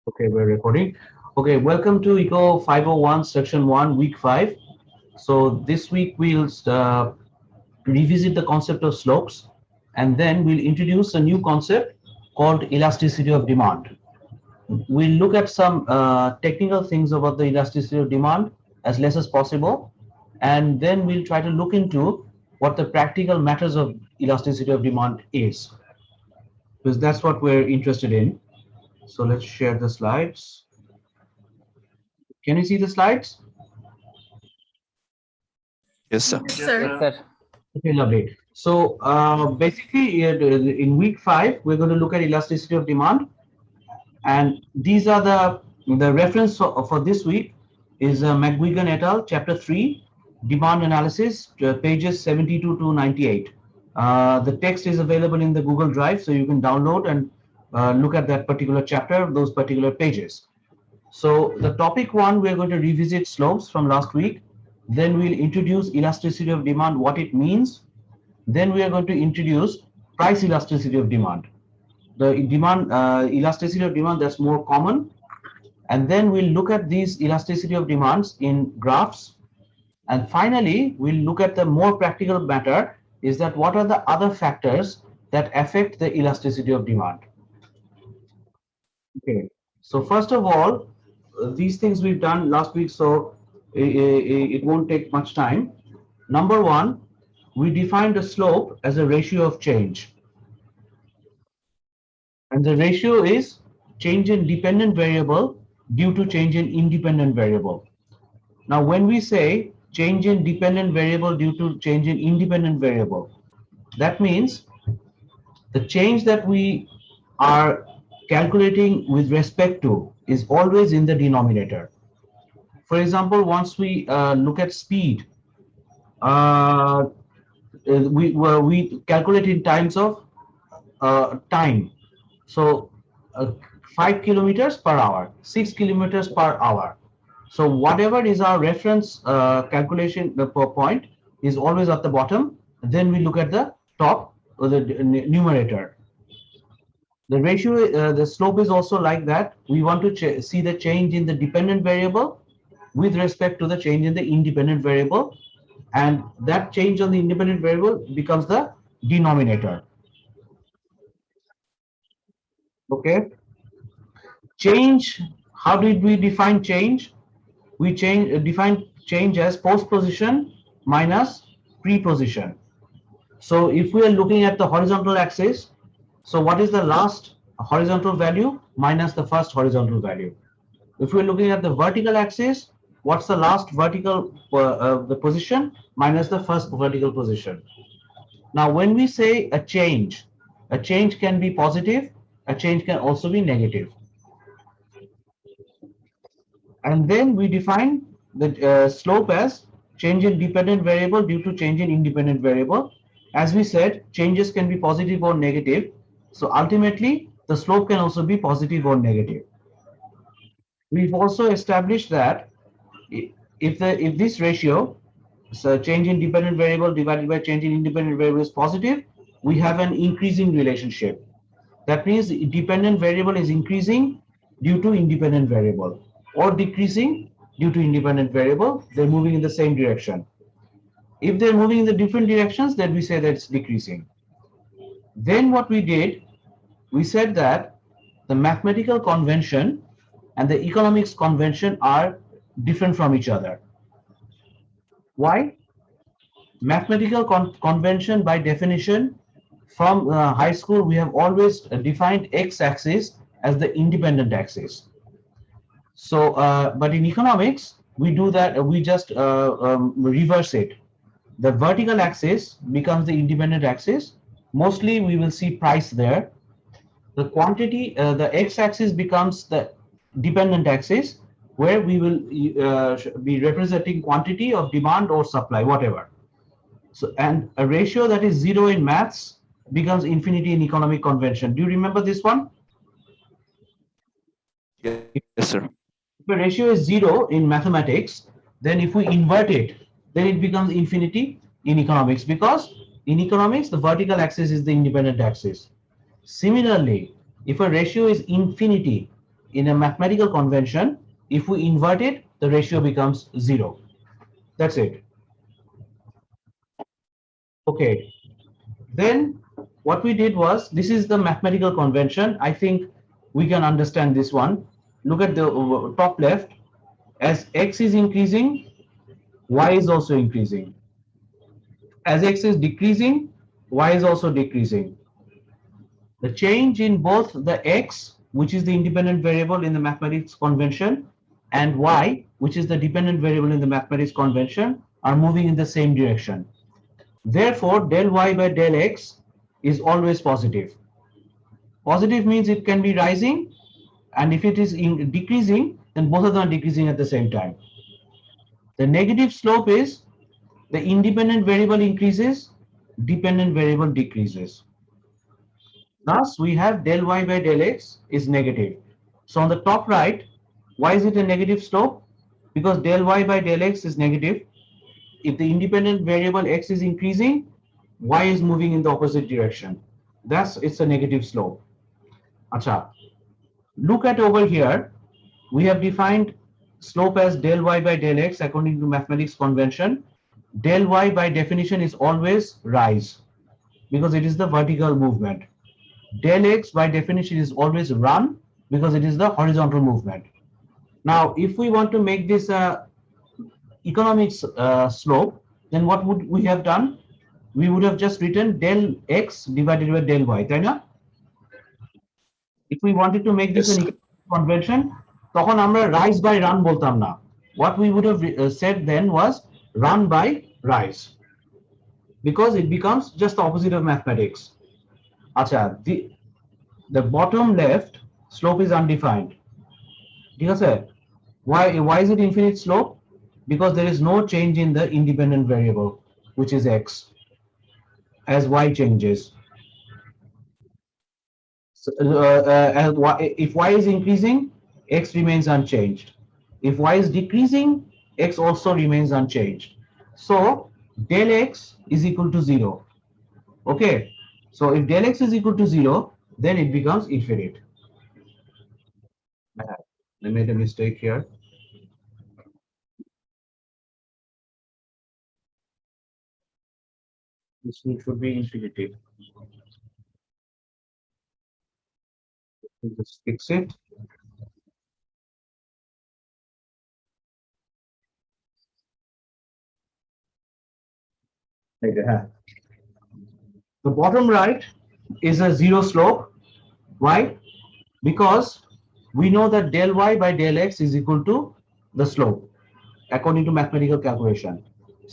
Okay, we're recording. Okay, welcome to Eco 501 Section 1, Week 5. So this week we'll revisit the concept of slopes, and then we'll introduce a new concept called elasticity of demand. We'll look at some technical things about the elasticity of demand as less as possible, and then we'll try to look into what the practical matters of elasticity of demand is, because that's what we're interested in. So let's share the slides. Can you see the slides? Yes, sir. Yes, sir. Okay, lovely. So basically, in week 5, we're going to look at elasticity of demand, and these are the reference for this week is McGuigan et al. Chapter 3, Demand Analysis, pages 72 to 98. The text is available in the Google Drive, so you can download and look at that particular chapter, those particular pages. So the topic 1, we're going to revisit slopes from last week. Then we'll introduce elasticity of demand, what it means. Then we are going to introduce price elasticity of demand. The demand elasticity of demand that's more common. And then we'll look at these elasticity of demands in graphs. And finally, we'll look at the more practical matter is that what are the other factors that affect the elasticity of demand. Okay, so first of all, these things we've done last week, so it won't take much time. Number one, we defined a slope as a ratio of change. And the ratio is change in dependent variable due to change in independent variable. Now, when we say change in dependent variable due to change in independent variable, that means the change that we are calculating with respect to is always in the denominator. For example, once we look at speed, uh, we calculate in times of time. So 5 kilometers per hour, 6 kilometers per hour. So whatever is our reference calculation per point is always at the bottom. Then we look at the top or the numerator. The ratio, the slope is also like that. We want to see the change in the dependent variable with respect to the change in the independent variable, and that change on the independent variable becomes the denominator. Okay. Change, how did we define change? We define change as post position minus pre-position. So if we are looking at the horizontal axis, so what is the last horizontal value minus the first horizontal value? If we're looking at the vertical axis, what's the last vertical the position minus the first vertical position? Now, when we say a change can be positive, a change can also be negative. And then we define the slope as change in dependent variable due to change in independent variable. As we said, changes can be positive or negative. So ultimately, the slope can also be positive or negative. We've also established that if this ratio, so change in dependent variable divided by change in independent variable is positive, we have an increasing relationship. That means dependent variable is increasing due to independent variable, or decreasing due to independent variable. They're moving in the same direction. If they're moving in the different directions, then we say that it's decreasing. Then what we did, we said that the mathematical convention and the economics convention are different from each other. Why? Mathematical convention, by definition, from high school, we have always defined x-axis as the independent axis. So, but in economics, we do that, we just reverse it. The vertical axis becomes the independent axis. Mostly we will see price there. The quantity, the x-axis becomes the dependent axis, where we will be representing quantity of demand or supply, whatever. So, and a ratio that is 0 in maths becomes infinity in economic convention. Do you remember this one? Yes, sir. If a ratio is 0 in mathematics, then if we invert it, then it becomes infinity in economics, because in economics, the vertical axis is the independent axis. Similarly, if a ratio is infinity in a mathematical convention, if we invert it, the ratio becomes 0. That's it. Okay. Then what we did was, this is the mathematical convention. I think we can understand this one. Look at the top left. As x is increasing, y is also increasing. As x is decreasing, y is also decreasing. The change in both the x, which is the independent variable in the mathematics convention, and y, which is the dependent variable in the mathematics convention, are moving in the same direction. Therefore, del y by del x is always positive. Positive means it can be rising, and if it is decreasing, then both of them are decreasing at the same time. The negative slope is the independent variable increases, dependent variable decreases. Thus, we have del y by del x is negative. So on the top right, why is it a negative slope? Because del y by del x is negative. If the independent variable x is increasing, y is moving in the opposite direction. Thus, it's a negative slope. Acha. Look at over here. We have defined slope as del y by del x according to mathematics convention. Del y by definition is always rise because it is the vertical movement. Del x by definition is always run because it is the horizontal movement. Now, if we want to make this economics slope, then what would we have done? We would have just written del x divided by del y, তাই না? If we wanted to make this Yes, an sir. economic convention, তখন আমরা rise by run বলতাম না. What we would have said then was run by rise, because it becomes just the opposite of mathematics. আচ্ছা, the bottom left slope is undefined. ঠিক আছে? Why is it infinite slope? Because there is no change in the independent variable, which is x, as y changes. So, if y is increasing, x remains unchanged. If y is decreasing, x also remains unchanged. So del x is equal to 0. Okay. So if del x is equal to 0, then it becomes infinite. I made a mistake here. This should be infinity. Just fix it. Like that. The bottom right is a 0 slope. Why? Because we know that del y by del x is equal to the slope according to mathematical calculation.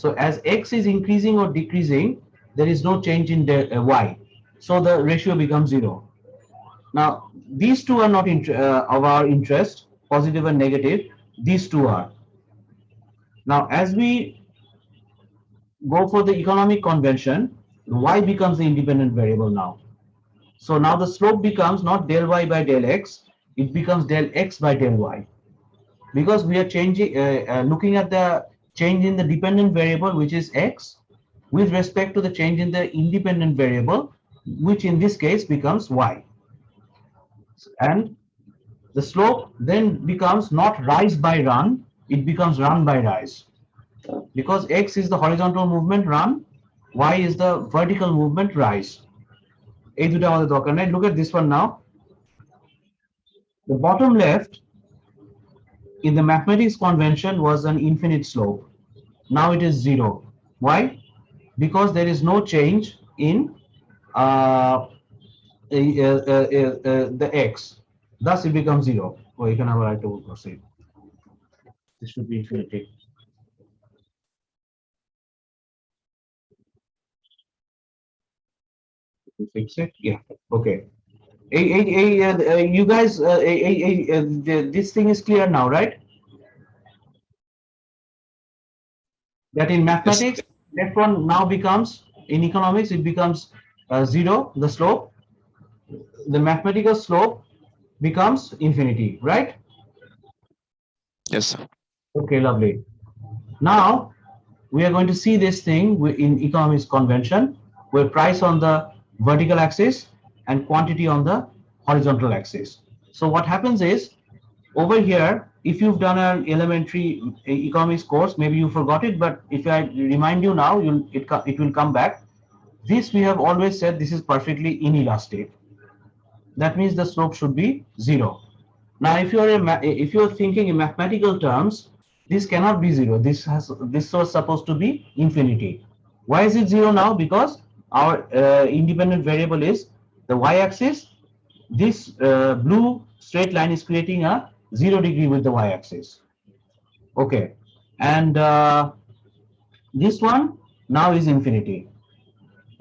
So as x is increasing or decreasing, there is no change in y. So the ratio becomes 0. Now, these two are not of our interest, positive and negative. These two are. Now, as we go for the economic convention, y becomes the independent variable now. So now the slope becomes not del y by del x, it becomes del x by del y. Because we are changing, looking at the change in the dependent variable, which is x, with respect to the change in the independent variable, which in this case becomes y. And the slope then becomes not rise by run, it becomes run by rise. Because x is the horizontal movement run, y is the vertical movement rise. Look at this one now. The bottom left in the mathematics convention was an infinite slope. Now it is 0. Why? Because there is no change in the x. Thus it becomes 0. Or you can have a right to proceed. This should be infinity. Fix it? Yeah. Okay. You guys, this thing is clear now, right? That in Yes, mathematics, left one now becomes, in economics, it becomes 0, the slope. The mathematical slope becomes infinity, right? yes, sir. Okay, lovely. Now, we are going to see this thing in economics convention, where price on the vertical axis and quantity on the horizontal axis. So what happens is, over here, if you've done an elementary economics course, maybe you forgot it, but if I remind you now, it will come back. This we have always said this is perfectly inelastic. That means the slope should be 0. Now, if you're thinking in mathematical terms, this cannot be 0. This was supposed to be infinity. Why is it 0 now? Because our independent variable is the y-axis. This blue straight line is creating a 0 degree with the y-axis. Okay, and this one now is infinity.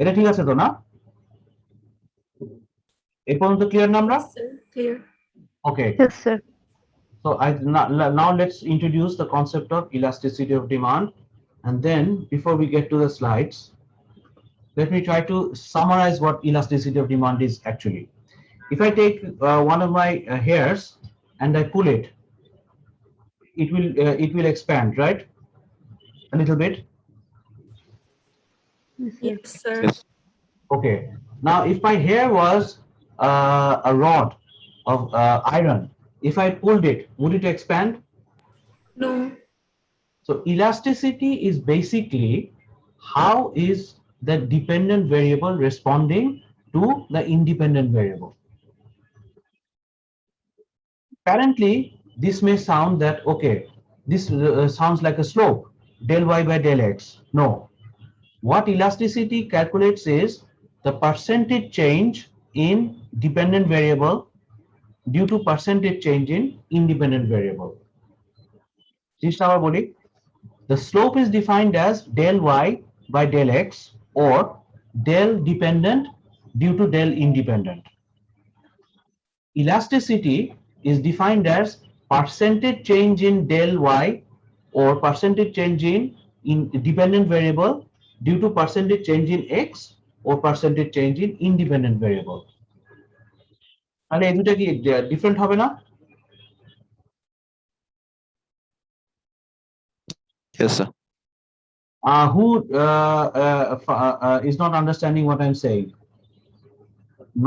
এটা ঠিক আছে তো না? এই পর্যন্ত clear না আমরা? Clear. Okay. Yes, sir. So now let's introduce the concept of elasticity of demand, and then before we get to the slides, let me try to summarize what elasticity of demand is actually. If I take one of my hairs and I pull it, it will expand, right? A little bit. Yes, sir. Yes. Okay. Now, if my hair was a rod of iron, if I pulled it, would it expand? No. So elasticity is basically how is the dependent variable responding to the independent variable. Apparently, this may sound that, okay, this sounds like a slope, del y by del x. No. What elasticity calculates is the percentage change in dependent variable due to percentage change in independent variable. The slope is defined as del y by del x or del dependent due to del independent. Elasticity is defined as percentage change in del y or percentage change in dependent variable due to percentage change in x or percentage change in independent variable. তাহলে এই দুটো কি different হবে না? Yes, sir. Who is not understanding what I'm saying?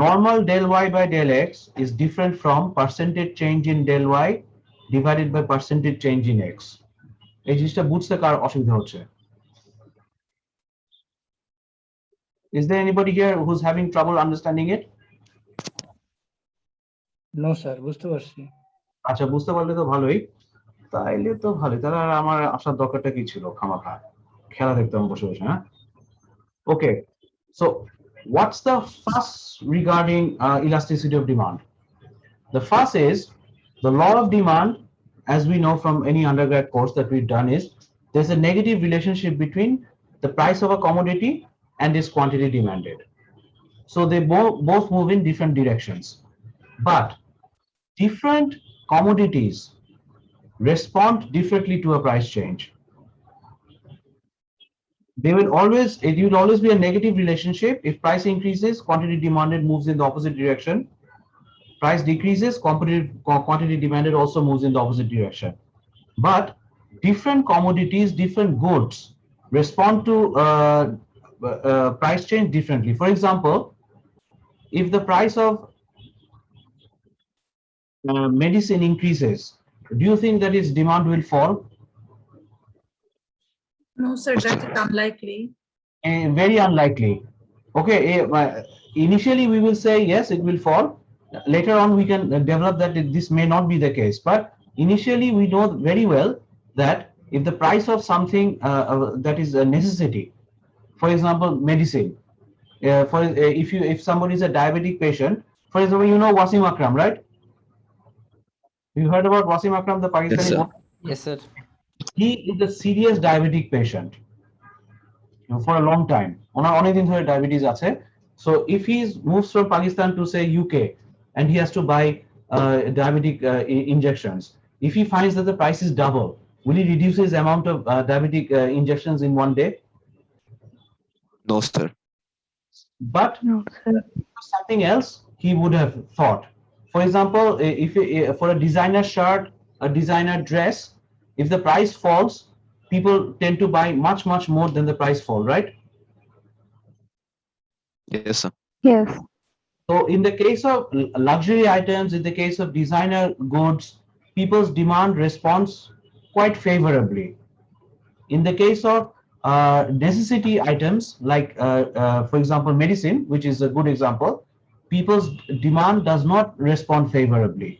Normal del y by del x is different from percentage change in del y divided by percentage change in x. এই জিনিসটা বুঝতে কার অসুবিধা হচ্ছে? Is there anybody here who's having trouble understanding it? No sir বুঝতে পারছি আচ্ছা, বুঝতে পারলে তো ভালোই। তাইলে তো ভালোই, তাহলে আর আমার আসার দরকারটা কি ছিল খামাখা? খেলা দেখতাম বসে বসে, হ্যাঁ? Okay, so what's the fuss regarding elasticity of demand? The fuss is the law of demand, as we know from any undergrad course that we've done, is there's a negative relationship between the price of a commodity and its quantity demanded. So they both move in different directions, but different commodities respond differently to a price change. It will always be a negative relationship. If price increases, quantity demanded moves in the opposite direction. Price decreases, quantity demanded also moves in the opposite direction. But different commodities, different goods respond to price change differently. For example, if the price of medicine increases, do you think that its demand will fall? No, sir, that is unlikely. Very unlikely. Okay, initially we will say yes, it will fall. Later on we can develop that this may not be the case, but initially we know very well that if the price of something that is a necessity, for example medicine, if somebody is a diabetic patient, for example, you know Wasim Akram, right? You heard about Wasim Akram, the Pakistani? sir. yes sir He is a serious diabetic patient for a long time. ওনার অনেকদিন ধরে diabetes আছে. So if he moves from Pakistan to say UK and he has to buy diabetic injections, if he finds that the price is double, will he reduce his amount of diabetic injections in one day? No, sir. But No, sir. something else he would have thought. For example, if for a designer shirt, a designer dress, if the price falls, people tend to buy much more than the price fall, right? Yes, sir. Yes. So in the case of luxury items, in the case of designer goods, people's demand responds quite favorably. In the case of necessity items like, for example, medicine, which is a good example, people's demand does not respond favorably.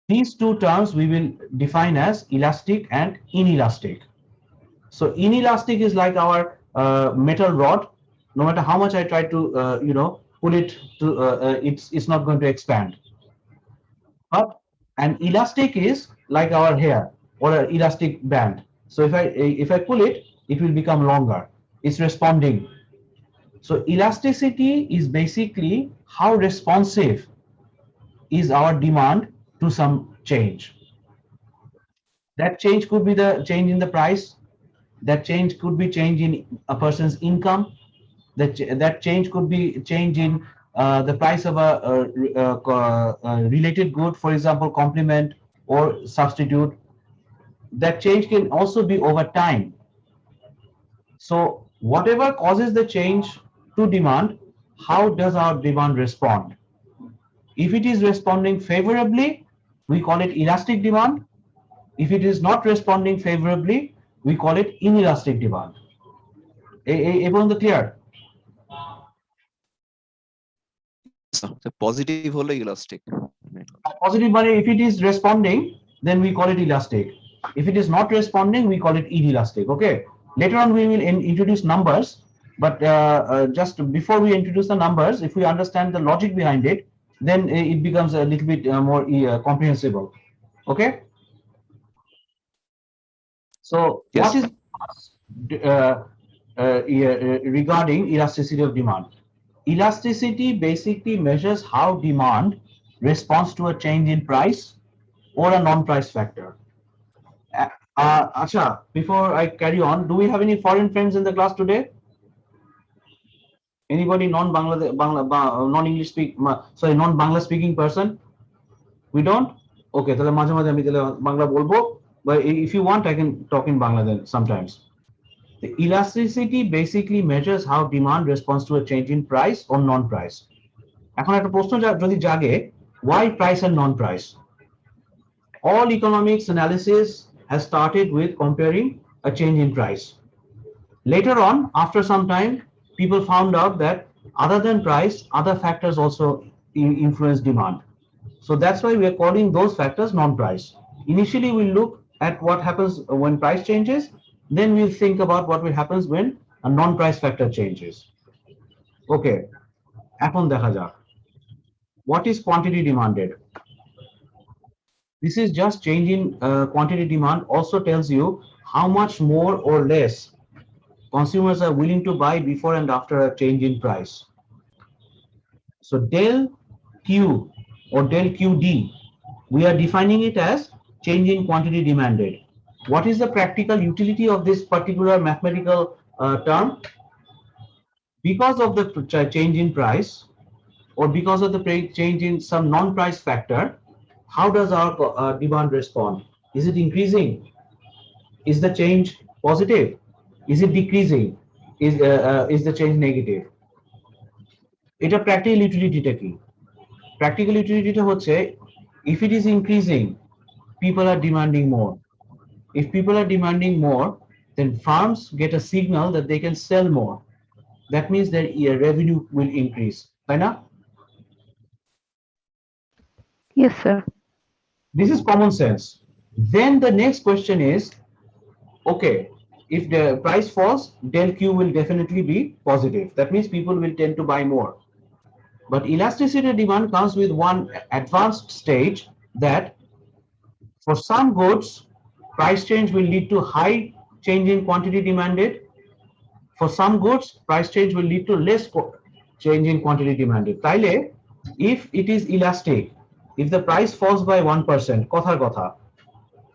These two terms we will define as elastic and inelastic. So inelastic is like our metal rod. No matter how much I try to, pull it to, it's not going to expand. But an elastic is like our hair or an elastic band. So if I pull it, it will become longer. It's responding. So elasticity is basically how responsive is our demand to some change. That change could be the change in the price. That change could be change in a person's income. That change could be change in the price of a related good, for example, complement or substitute. That change can also be over time. So whatever causes the change to demand, how does our demand respond? If it is responding favorably, we call it elastic demand. If it is not responding favorably, we call it inelastic demand. Everyone clear? So the positive হলো elastic. Positive money, if it is responding, then we call it elastic. If it is not responding, we call it inelastic. Okay. Later on, we will introduce numbers, but just before we introduce the numbers, if we understand the logic behind it, then it becomes a little bit more comprehensible. Okay. So Yes. what is regarding elasticity of demand? Elasticity basically measures how demand responds to a change in price or a non-price factor. Acha, before I carry on, do we have any foreign friends in the class today? Anybody non-English non-Bangla speaking person? We don't? Okay, তাহলে মাঝে মাঝে আমি তাহলে বাংলা বলবো, but if you want I can talk in Bangla then sometimes. The elasticity basically measures how demand responds to a change in price or non-price. এখন একটা প্রশ্ন যদি জাগে, why price and non-price? All economics analysis has started with comparing a change in price. Later on, after some time, people found out that other than price, other factors also influence demand. So that's why we are calling those factors non-price. Initially, we'll look at what happens when price changes. Then we'll think about what will happen when a non-price factor changes. Okay, এখন দেখা যাক. What is quantity demanded? This is just change in quantity demand. Also tells you how much more or less consumers are willing to buy before and after a change in price. So del Q or del QD, we are defining it as change in quantity demanded. What is the practical utility of this particular mathematical term? Because of the change in price or because of the change in some non-price factor, how does our demand respond? Is it increasing? Is the change positive? Is it decreasing? Is the change negative? এটা practical utility টা কি? Practical utility টা হচ্ছে, if it is increasing, people are demanding more. If people are demanding more, then farms get a signal that they can sell more. That means their revenue will increase. Right now? Yes, sir. This is common sense. Then the next question is, okay, if the price falls, del Q will definitely be positive. That means people will tend to buy more. But elasticity demand comes with one advanced stage that for some goods, price change will lead to high change in quantity demanded. For some goods, price change will lead to less change in quantity demanded. Taile, if it is elastic, if the price falls by 1%, kothar kotha,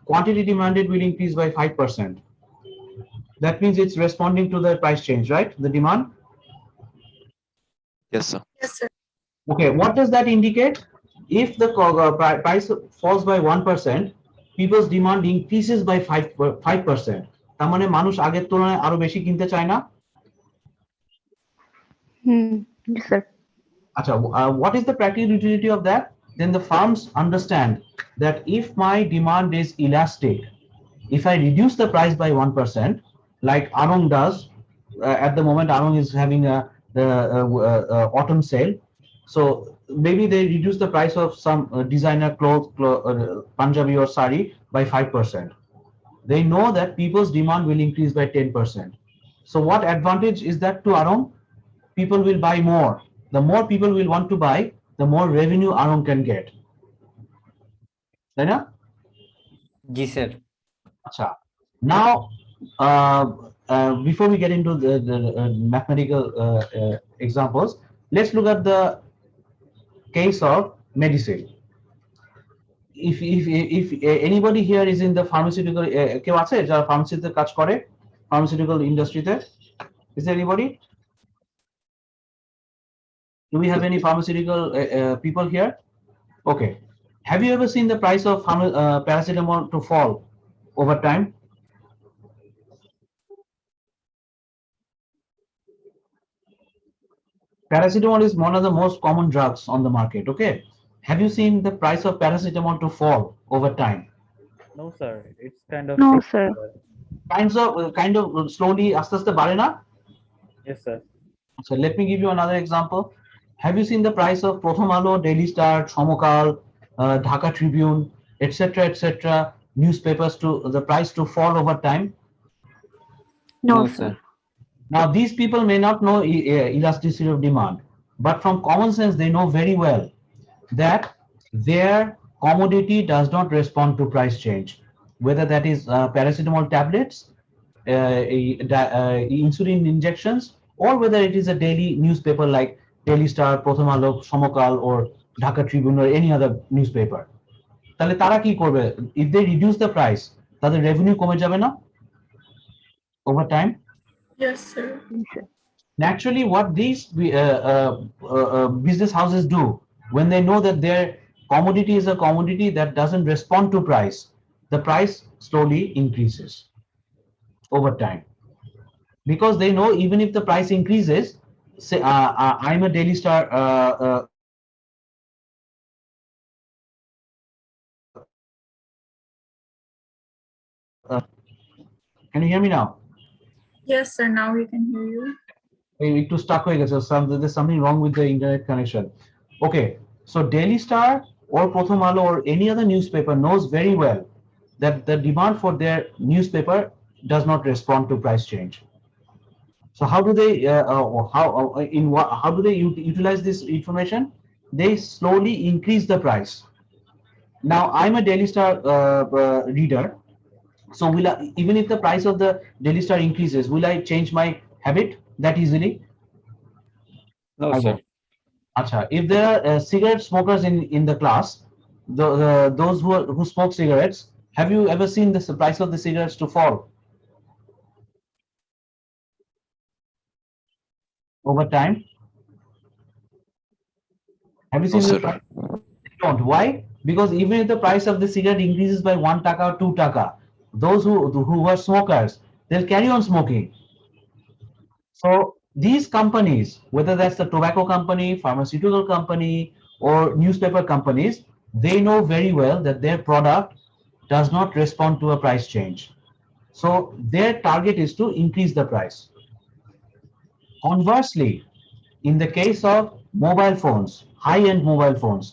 quantity demanded will increase by 5%. That means it's responding to the price change, right? The demand. Yes, sir. Yes, sir. Okay, what does that indicate? If the price falls by 1%, people's demand increases by 5%. তার মানে মানুষ আগের তুলনায় আরো বেশি কিনতে চায় না? Yes, sir. আচ্ছা, what is the practical utility of that? then the firms understand that if my demand is elastic, if I reduce the price by 1%, like Arong does, at the moment Arong is having the autumn sale, so maybe they reduce the price of some designer clothes, Punjabi or sari by 5%. They know that people's demand will increase by 10%. So what advantage is that to Arong? People will buy more. The more people will want to buy, the more revenue Arong can get. Right? Ji sir. Acha. Now, before we get into the mathematical examples, let's look at the case of medicine. If anybody here is in the pharmaceutical, কেউ আছে যারা pharmaceutical কাজ করে, pharmaceutical industry তে? Is there anybody? Do we have any pharmaceutical people here? Okay. Have you ever seen the price of paracetamol to fall over time? Paracetamol is one of the most common drugs on the market. Okay. Have you seen the price of paracetamol to fall over time? No, sir. It's kind of No, fixed sir. number. Kind of slowly, আস্তে আস্তে বাড়ে না? Yes, sir. So let me give you another example. Have you seen the price of Prothom Alo, Daily Star, Somokal, Dhaka Tribune, etc., etc., newspapers to the price to fall over time? No, No, sir. sir. Now these people may not know elasticity of demand, but from common sense they know very well that their commodity does not respond to price change, whether that is paracetamol tablets, insulin injections, or whether it is a daily newspaper like Daily Star, Prothom Alo, Somokal, or Dhaka Tribune, or any other newspaper. তাহলে তারা কি করবে? If they reduce the price, তাদের revenue কমে যাবে না over time? Yes, sir. Naturally, what these business houses do when they know that their commodity is a commodity that doesn't respond to price, the price slowly increases over time, because they know even if the price increases, say I'm a Daily Star can you hear me now? Yes, sir. Now we can hear you. একটু stuck হয়ে গেছে, there's something wrong with the internet connection. Okay, so Daily Star or Prothom Alo or any other newspaper knows very well that the demand for their newspaper does not respond to price change. So how do they how do they utilize this information? They slowly increase the price. Now I'm a Daily Star reader, so will I, even if the price of the Daily Star increases, will I change my habit that easily? No, I sir. won't. Acha, if there are cigarette smokers in the class, those who smoke cigarettes, have you ever seen the price of the cigarettes to fall over time? Have you No, seen the sir. price? Don't. Why? Because even if the price of the cigarette increases by 1 taka or 2 taka, those who are smokers, they'll carry on smoking. So these companies, whether that's the tobacco company, pharmaceutical company, or newspaper companies, they know very well that their product does not respond to a price change. So their target is to increase the price. Conversely, in the case of mobile phones, high-end mobile phones,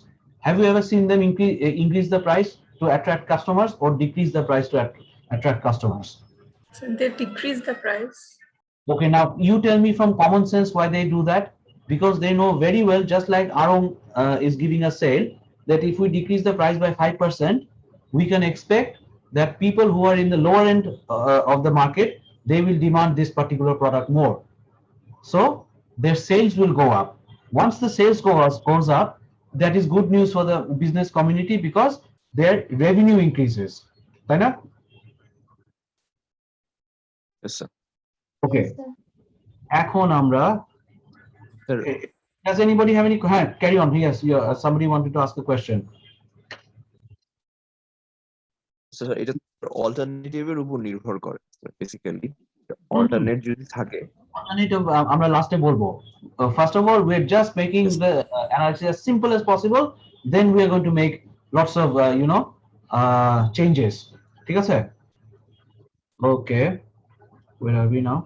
have you ever seen them increase the price to attract customers or decrease the price to attract customers? So they decrease the price. Okay, now you tell me from common sense why they do that. Because they know very well, just like Arong is giving a sale, that if we decrease the price by 5%, we can expect that people who are in the lower end of the market, they will demand this particular product more. So their sales will go up. Once the sales goes up, that is good news for the business community because their revenue increases. Right now? Yes, sir. Okay. এখন আমরা Sir, does anybody have any carry on? Yes, somebody wanted to ask a question. sir, এটা অল্টারনেটিভের উপর নির্ভর করে basically. Alternate যদি থাকে, Alternative আমরা লাস্টে বলবো. First of all, we're just making Yes. the analysis as simple as possible then we are going to make lots of changes. ঠিক আছে? Okay, where are we now?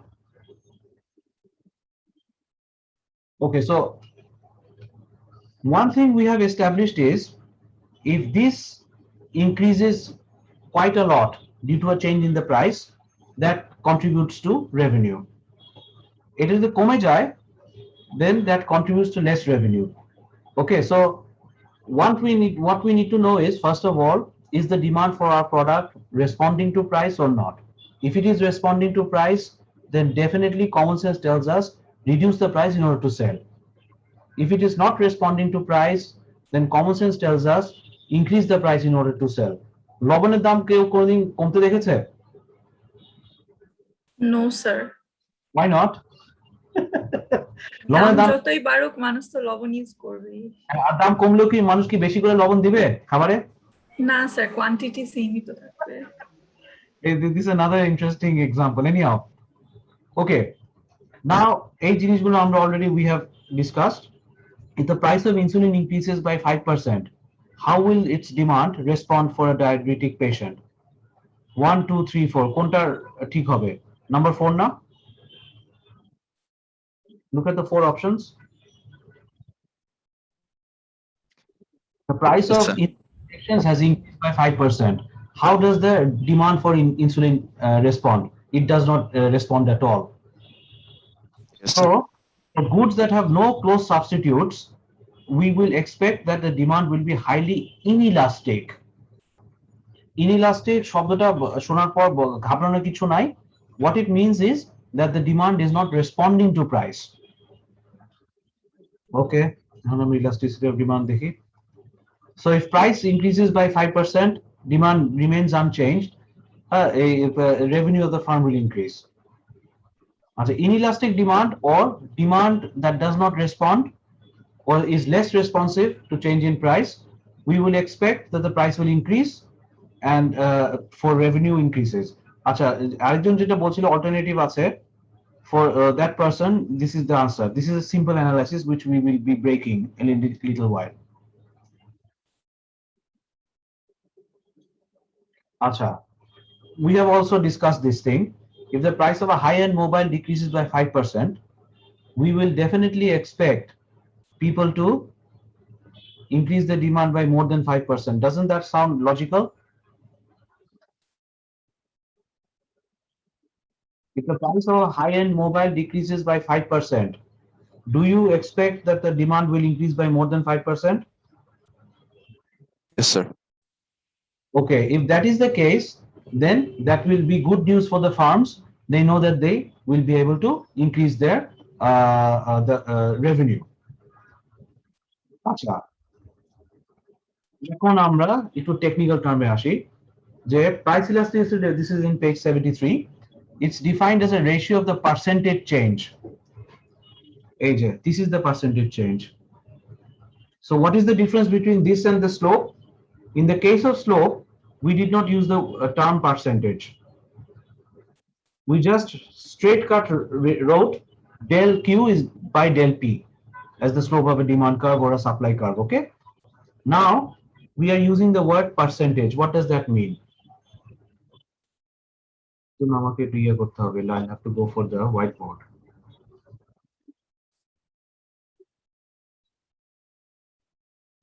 Okay, so one thing we have established is if this increases quite a lot due to a change in the price, that contributes to revenue. It is the কমে যায়, then that contributes to less revenue. Okay, so what we need to know is, first of all, is the demand for our product responding to price or not? If it is responding to price, then definitely common sense tells us reduce the price in order to sell. If it is not responding to price, then common sense tells us increase the price in order to sell. লবণের দাম কেউ কোনোদিন কমতে দেখেছে? No, sir. Why not? দাম লবণের দাম যতই বাড়ুক মানুষ তো লবণ ইউজ করবেই। আর দাম কমলেও কি মানুষ কি বেশি করে লবণ দিবে খাবারে? না স্যার, কোয়ান্টিটি সীমিত থাকবে। This is another interesting example. Anyhow, okay. Now, এই জিনিসগুলো আমরা already we have discussed. If the price of insulin increases by 5%, how will its demand respond for a diabetic patient? 1, 2, 3, 4. কোনটা ঠিক হবে? Number 4 না? Look at the 4 options. The price Yes, of sir. injections has increased by 5%. How does the demand for insulin respond? It does not respond at all. Yes, sir. So, for goods that have no close substitutes, we will expect that the demand will be highly inelastic. Inelastic শব্দটা শোনার পর ঘাবড়ানোর কিছু নাই. What it means is that the demand is not responding to price. Okay, এখন আমরা elasticity of demand দেখি. So if price increases by 5%, demand remains unchanged, revenue of the firm will increase. Inelastic demand or demand that does not respond or is less responsive to change in price, we will expect that the price will increase and for revenue increases. আচ্ছা, আরেকজন যেটা বলছিল alternative আছে, for that person, this is the answer. This is a simple analysis which we will be breaking in a little while. Acha, we have also discussed this thing. If the price of a high-end mobile decreases by 5%, we will definitely expect people to increase the demand by more than 5%. Doesn't that sound logical? If the price of a high-end mobile decreases by 5%, do you expect that the demand will increase by more than 5%? Yes, sir. Okay, if that is the case, then that will be good news for the farms. They know that they will be able to increase their revenue. আচ্ছা, এখন আমরা একটু technical টার্মে আসি যে price elasticity, this is in page 73. It's defined as a ratio of the percentage change. এই যে, this is the percentage change. So what is the difference between this and the slope? In the case of slope, we did not use the term percentage. We just straight cut wrote del Q is by del P as the slope of a demand curve or a supply curve. Okay. Now we are using the word percentage. What does that mean? So I'll have to go for the whiteboard.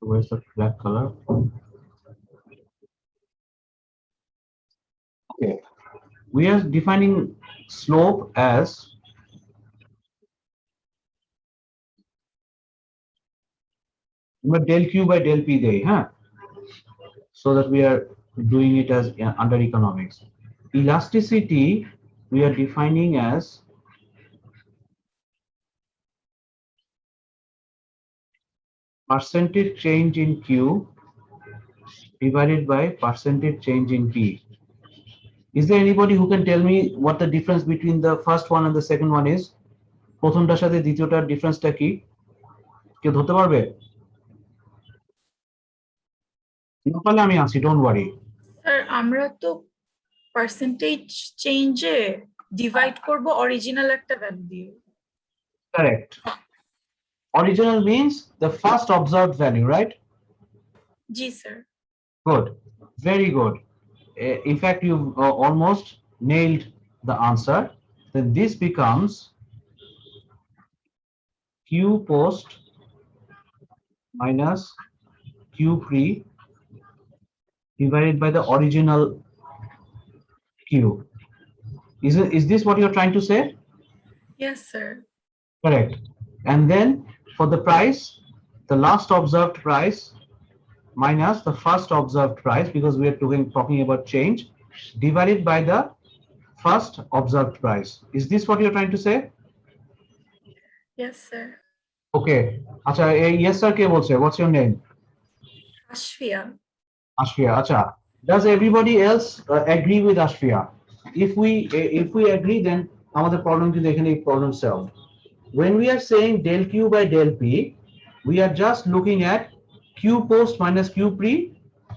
Where's the black color? Okay. We are defining slope as del Q by del P day, huh? So that we are doing it as under economics. Elasticity we are defining as percentage change in Q divided by percentage change in P. Is there anybody who can tell me what the difference between the first one and the second one is? প্রথমটার সাথে দ্বিতীয়টার ডিফারেন্সটা কি? কেউ ধরতে পারবে? না পারলে আমি আছি, ডোন্ট ওয়ারি। স্যার, আমরা তো পার্সেন্টেজ চেঞ্জে ডিভাইড করব অরিজিনাল একটা ভ্যালু দিয়ে। Correct. Original means the first observed value, right? G sir. Good, very good. In fact, you've almost nailed the answer. Then this becomes Q post minus Q pre divided by the original Q. Is this what you're trying to say? Yes sir. Correct. And then for the price, the last observed price minus the first observed price, because we are talking about change, divided by the first observed price. Is this what you're trying to say? Yes sir. Okay. Acha, yes sir ke bolche. What's your name? Ashfia. Ashfiya. Acha. Does everybody else agree with Ashfiya? If we agree, then আমাদের problem কিন্তু এখানে problem solved. When we are saying del Q by del P, we are just looking at Q post minus Q pre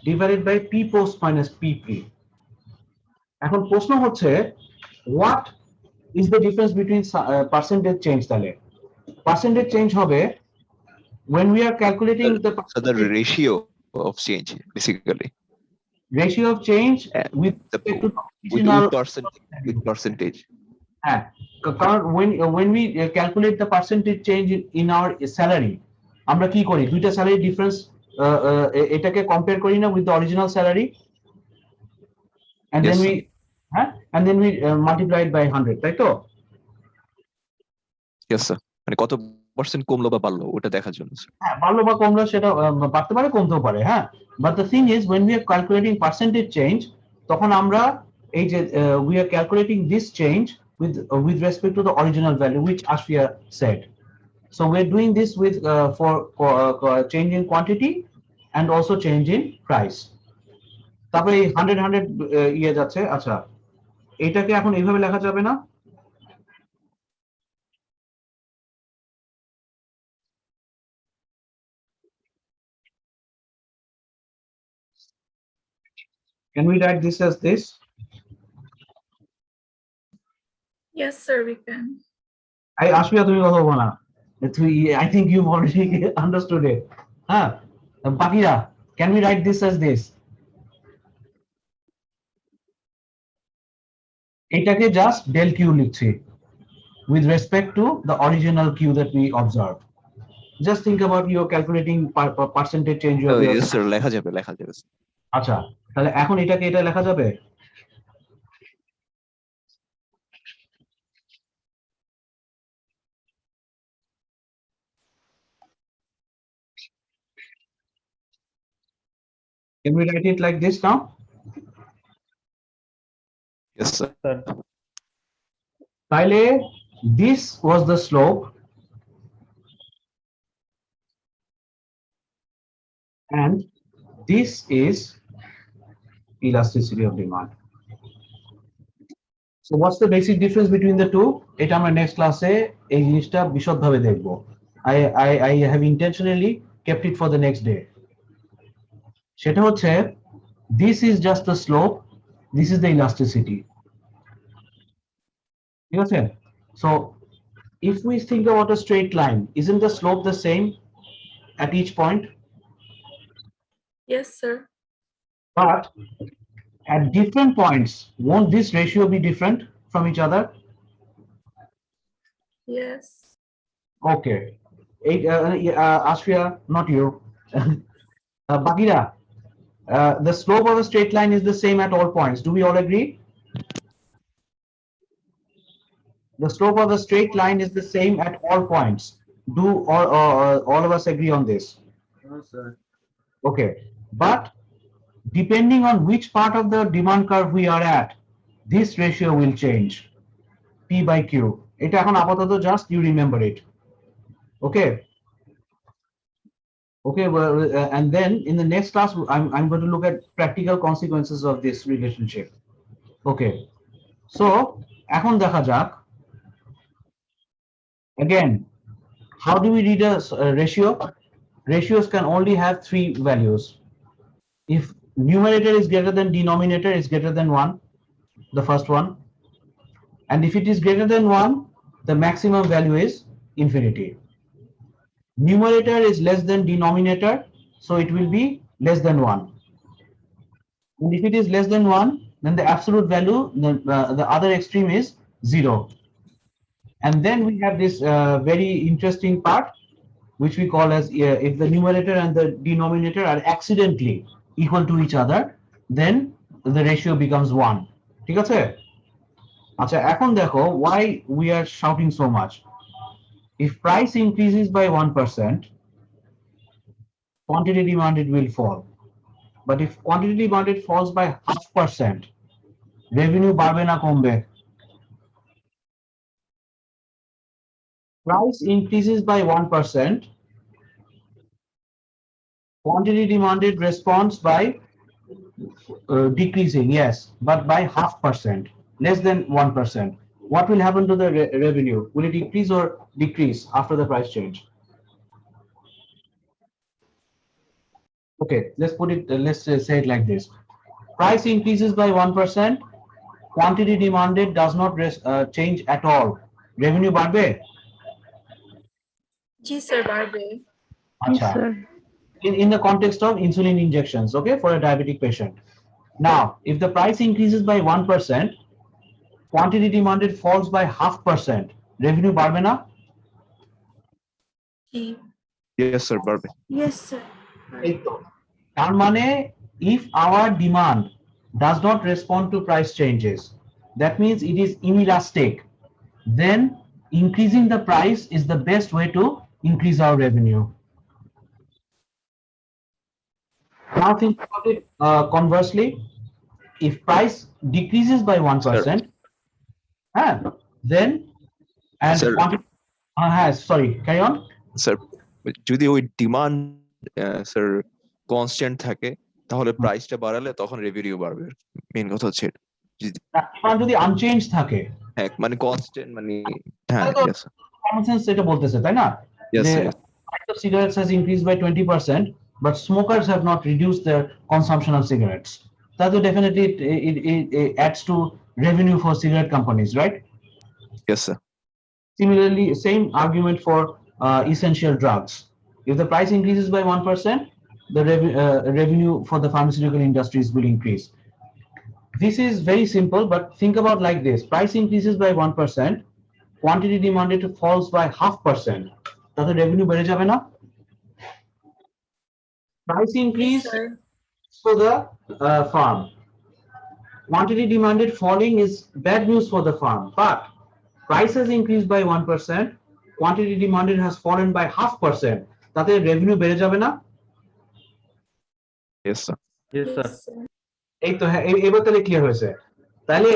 divided by P post minus P pre. এখন প্রশ্ন হচ্ছে, what is the difference between percentage change তাহলে? Percentage change হবে when we are calculating the So the ratio of change, basically. ratio of change with The respect to the with original percentage. হ্যাঁ, কারণ when we calculate the percentage change in our salary, আমরা কি করি, দুইটা salary difference এটাকে compare করি না with the original salary, and Yes, then sir. we multiply it by 100, তাই তো? Yes, sir. মানে কত পার্সেন্ট কমলো বা বাড়লো ওটা দেখার জন্য, sir. হ্যাঁ, বাড়লো বা কমলো সেটা বাড়তে পারে কমতেও পারে, হ্যাঁ, but the thing is when we are calculating percentage change, তখন আমরা এই যে we are calculating this change with respect to the original value which Ashfiya said. So we're doing this with for change in quantity and also change in price. তারপরে এই 100 ইয়ে যাচ্ছে। আচ্ছা, এটাকে এখন এইভাবে লেখা যাবে না? Can we write this as this? Yes sir we can. Ashfiya, তুমি কথা বলবো না। I think you've already understood it. হ্যাঁ, বাকিরা, can we write this as this? এটাকে just del Q লিখছি with respect to the original Q that we observed. Just think about your calculating percentage change of Oh, your, yes, sir. লেখা যাবে, sir. আচ্ছা, তাহলে এখন এটাকে এটা লেখা যাবে? Can we write it like this now? Yes, sir. Sir. তাহলে this was the slope and this is elasticity of demand. So what's the basic difference between the two? এটা আমরা next ক্লাসে এই জিনিসটা বিশদভাবে দেখব. I have intentionally kept it for the next day. সেটা হচ্ছে, this is just the slope, this is the elasticity. ঠিক আছে? So if we think about a straight line, isn't the slope the same at each point? Yes sir. But at different points, won't this ratio be different from each other? Yes. Okay. Ashfiya, not you. Bakira, the slope of a straight line is the same at all points. Do we all agree? The slope of a straight line is the same at all points. Do all of us agree on this? No, sir. Okay. But depending on which part of the demand curve we are at, this ratio will change. P by Q. এটা এখন আপাতত just you remember it. Okay. Okay, well, and then in the next class, I'm going to look at practical consequences of this relationship. Okay. So, এখন দেখা যাক. Again, how do we read a ratio? Ratios can only have three values. If numerator is greater than denominator is greater than 1, the first one. And if it is greater than 1, the maximum value is infinity. Numerator is less than denominator, so it will be less than 1. And if it is less than 1, then the absolute value, the other extreme is 0. And then we have this very interesting part, which we call as if the numerator and the denominator are accidentally equal to each other, then the ratio becomes 1. ঠিক আছে? আচ্ছা, এখন দেখো why we are shouting so much. If price increases by 1%, quantity demanded will fall. But if quantity demanded falls by 0.5%, revenue বাড়বে না কমবে? Price increases by 1%, quantity demanded responds by decreasing, yes, but by 0.5%, less than 1%. What will happen to the revenue? Will it increase or decrease after the price change? Okay, let's put it, let's say it like this. Price increases by 1%, quantity demanded does not change at all. Revenue বাড়বে? জি sir বাড়বে। আচ্ছা। In the context of insulin injections, okay, for a diabetic patient. Now, if the price increases by 1%, quantity demanded falls by 0.5%, revenue বাড়বে না? জি। Yes, sir, বাড়বে। Yes sir. এই তো। তার মানে if our demand does not respond to price changes, that means it is inelastic, then increasing the price is the best way to increase our revenue. Now think about it conversely. If price decreases by 1%, then and Sir. quantity, sorry, carry on. Sir যদি ওই demand sir constant থাকে তাহলে প্রাইসটা বাড়ালে তখন revenue বাড়বে, main কথা হচ্ছে এটা। Demand যদি unchanged থাকে, হ্যাঁ মানে কনস্ট্যান্ট মানে হ্যাঁ yes sir, common sense এটা বলতেছে, তাই না? yes The sir, yes. price of cigarettes has increased by 20%, but smokers have not reduced their consumption of cigarettes. That will definitely it adds to revenue for cigarette companies, right? Yes sir, Similarly, same argument for essential drugs. If the price increases by 1%, the revenue for the pharmaceutical industries will increase. This is very simple, but think about like this. Price increases by 1%, quantity demanded falls by 0.5%. তাতে revenue বেড়ে যাবে না? Price increase Yes sir. for the farm. Quantity demanded falling is bad news for the farm, but price has increased by 1%, quantity demanded has fallen by 0.5%. তাতে revenue বেড়ে যাবে না? yes sir, Yes sir. এই তো, হ্যাঁ, এবার তাহলে clear হয়েছে। তাহলে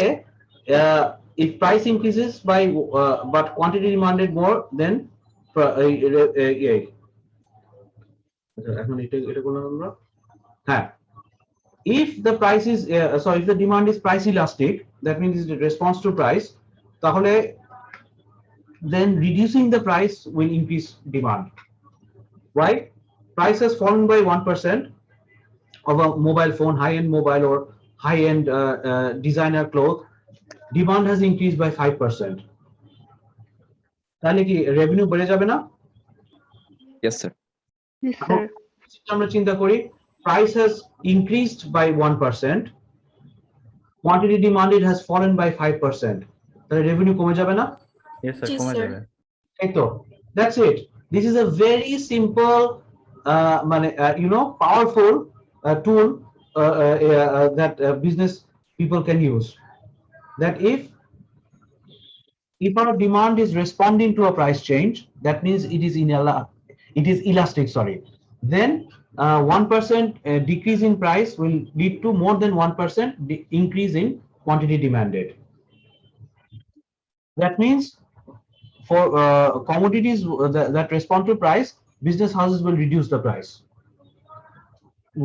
if price increases by but quantity demanded more, then এখন এটা করলাম আমরা, হ্যাঁ, if the price is if the demand is price elastic, that means it responds to price, তাহলে then reducing the price will increase demand. Why? Price has fallen by 1% of a mobile phone, high-end mobile or high-end designer cloth. Demand has increased by 5%. তাহলে কি revenue বেড়ে যাবে না? yes sir, Yes, sir. আমরা চিন্তা করি price has increased by 1%, quantity demanded has fallen by 5%. তাহলে revenue কমে যাবে না? Yes sir, জি, কমে sir. যাবে। এই তো, that's it. This is a very simple মানে powerful tool that business people can use. That if our demand is responding to a price change, that means it is elastic, sorry, then 1% decrease in price will lead to more than 1% increase in quantity demanded. That means for commodities that respond to price, business houses will reduce the price.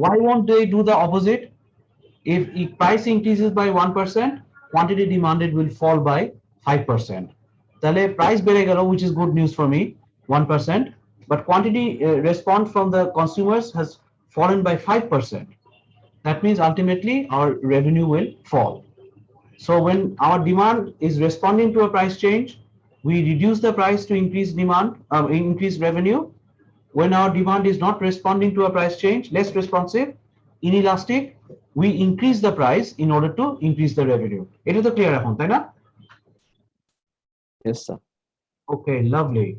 Why won't they do the opposite? If price increases by 1%, quantity demanded will fall by 5%. তাহলে price বেড়ে গেল, which is good news for me, 1%, but quantity response from the consumers has fallen by 5%. That means ultimately our revenue will fall. So when our demand is responding to a price change, we reduce the price to increase demand, increase revenue. when our demand is not responding to a price change, less responsive, inelastic, we increase the price in order to increase the revenue. এটা তো clear এখন, তাই না? Yes, sir. Okay, lovely.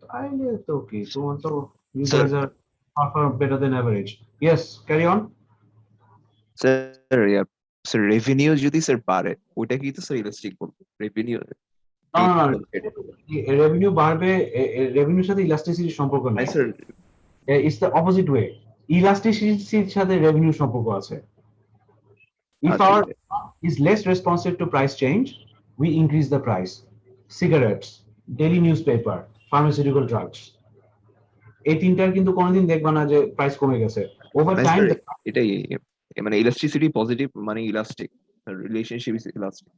তাইলে তো কি, তোমার তো, you Sir. guys are far better than average. Yes, carry on. Sir, yeah. Sir, revenue যদি স্যার বাড়ে ওইটা কি তো স্যার ইলাস্টিক বলবো রেভিনিউ No. Revenue বাড়বে, revenue সাথে elasticity সম্পর্ক নাই। নাই sir It's the opposite way. Elasticity সাথে revenue সম্পর্ক আছে। If our is less responsive to price change, we increase the price. Cigarettes, daily newspaper, pharmaceutical drugs. এই তিনটার কিন্তু কোনোদিন দেখবা না যে প্রাইস কমে গেছে। Over নাই time, স্যার এটাই মানে ইলাস্টিসিটি পজিটিভ মানে elastic relationship is elastic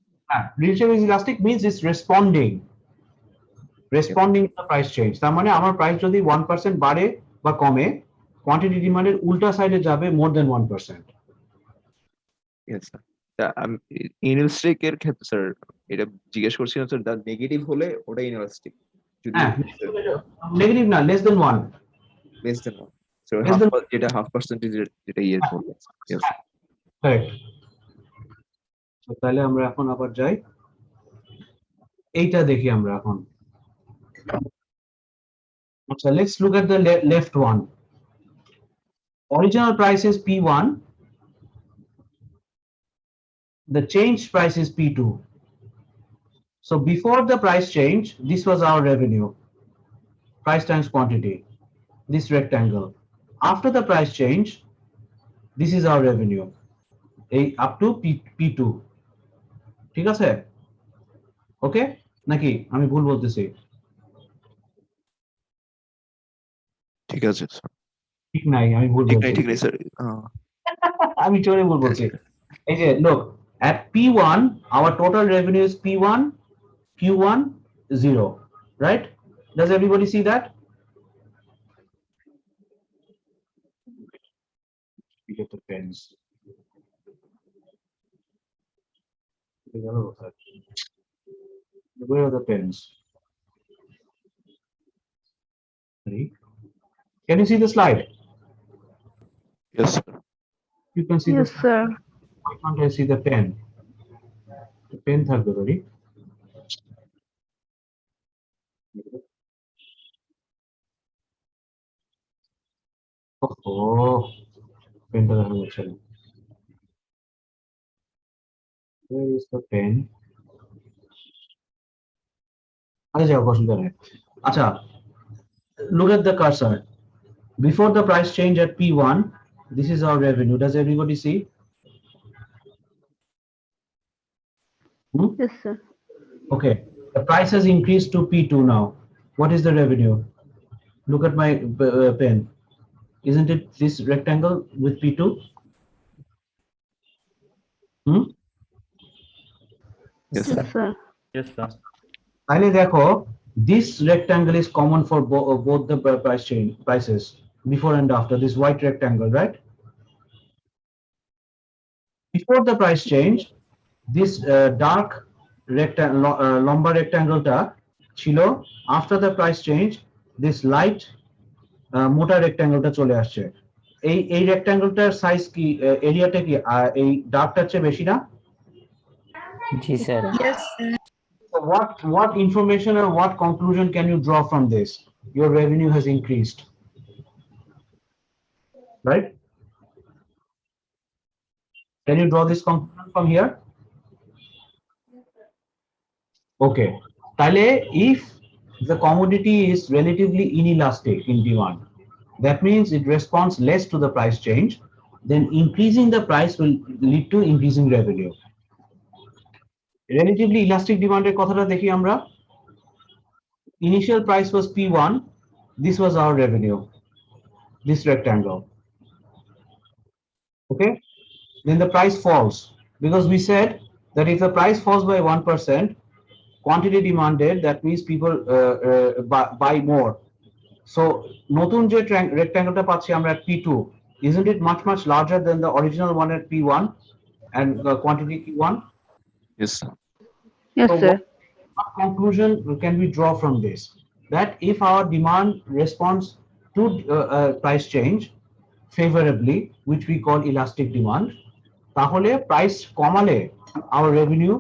relationship is elastic means it's responding to the price change. তার মানে আমার প্রাইস যদি 1% বাড়ে বা কমে, কোয়ান্টিটি ডিমান্ডের উল্টা সাইডে যাবে more than 1%. ইয়েস স্যার ইনএলাস্টিক এর ক্ষেত্রে স্যার এটা জিজ্ঞেস করছিলাম স্যার দা নেগেটিভ হলে ওটা ইনএলাস্টিক যদি নেগেটিভ না, less than 1. Less than sir Less than- যেটা 0.5% যেটা ইয়ে বললেন ইয়েস Correct. So, তাহলে আমরা এখন আবার যাই, এইটা দেখি আমরা এখন। আচ্ছা, let's look at the left one. Original price is P1. The change price is P2. So before the price change, this was our revenue. Price times quantity. This rectangle. After the price change, this is our revenue. Up to P2. ঠিক আছে? Okay? নাকি আমি ভুল বলতেছি? ঠিক আছে sir ঠিক নাই, আমি ভুল বলছি। ঠিক নাই স্যার আমি চলে ভুল বলছি। এই যে look, at P1 our total revenue is P1 Q1 0, right? Does everybody see that? We get the pens. Where are the pens? Ready? Can you see the slide? Yes sir You can see Yes, the sir. Why can't I see the pen? The pen থাকবে ready? Oh, পেনটা দেখা যাচ্ছে না। Where is the pen? আরে যাও, অসুবিধা নেই। আচ্ছা, look at the cursor. Before the price change at P1, this is our revenue. Does everybody see? Yes, sir. Okay, the price has increased to P2 now. What is the revenue? Look at my pen. Isn't it this rectangle with P2? Yes Yes, sir. Yes, sir. তাহলে দেখো, this rectangle is common for both the prices before and after, this white rectangle, right? Before the price change, this dark লম্বা rectangle-টা ছিল, after the price change this light মোটা rectangle-টা চলে আসছে। এই rectangle-টার size কি, এরিয়াটা কি এই ডার্কটার চেয়ে বেশি না? জি sir. Yes, sir. So what information or what conclusion can you draw from this? Your revenue has increased, right? Can you draw this conclusion from here? Okay. তাহলে if the commodity is relatively inelastic in demand, that means it responds less to the price change, then increasing the price will lead to increasing revenue. Relatively elastic demand এর কথাটা দেখি আমরা। Initial price was P1, this was our revenue, this rectangle. Okay, then the price falls because we said that if the price falls by 1%, quantity demanded, that means people buy more. So নতুন যে rectangle-টা পাচ্ছি আমরা at P2, isn't it much larger than the original one at P1 and the quantity Q1? Yes sir Yes, So sir. what conclusion can we draw from this? That if our demand responds to price change favorably, which we call elastic demand, তাহলে price কমালে our revenue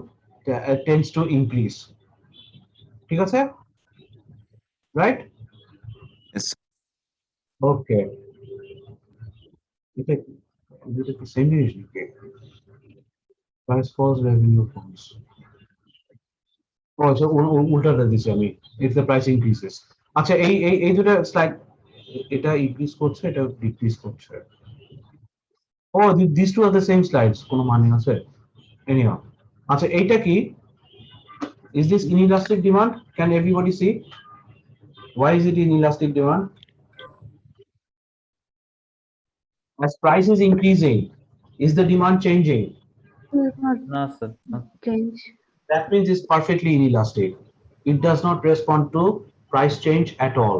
tends to increase. ঠিক আছে? Right? Yes. Okay. এটা এটা কি same জিনিস নাকি? Price falls, revenue falls. Oh, so উল্টাটা দিছি আমি, if the price increases. আচ্ছা এই দুটো স্লাইড, এটা ইনক্রিজ করছে, এটা ডিক্রিজ করছে। Oh, these two are the same slides, কোনো মানে আছে? Anyhow, আচ্ছা এইটা কি? Is this inelastic demand? Can everybody see? Why is it inelastic demand? As price is increasing, is the demand changing? No, sir. No. Change. That means it's perfectly inelastic. It does not respond to price change at all.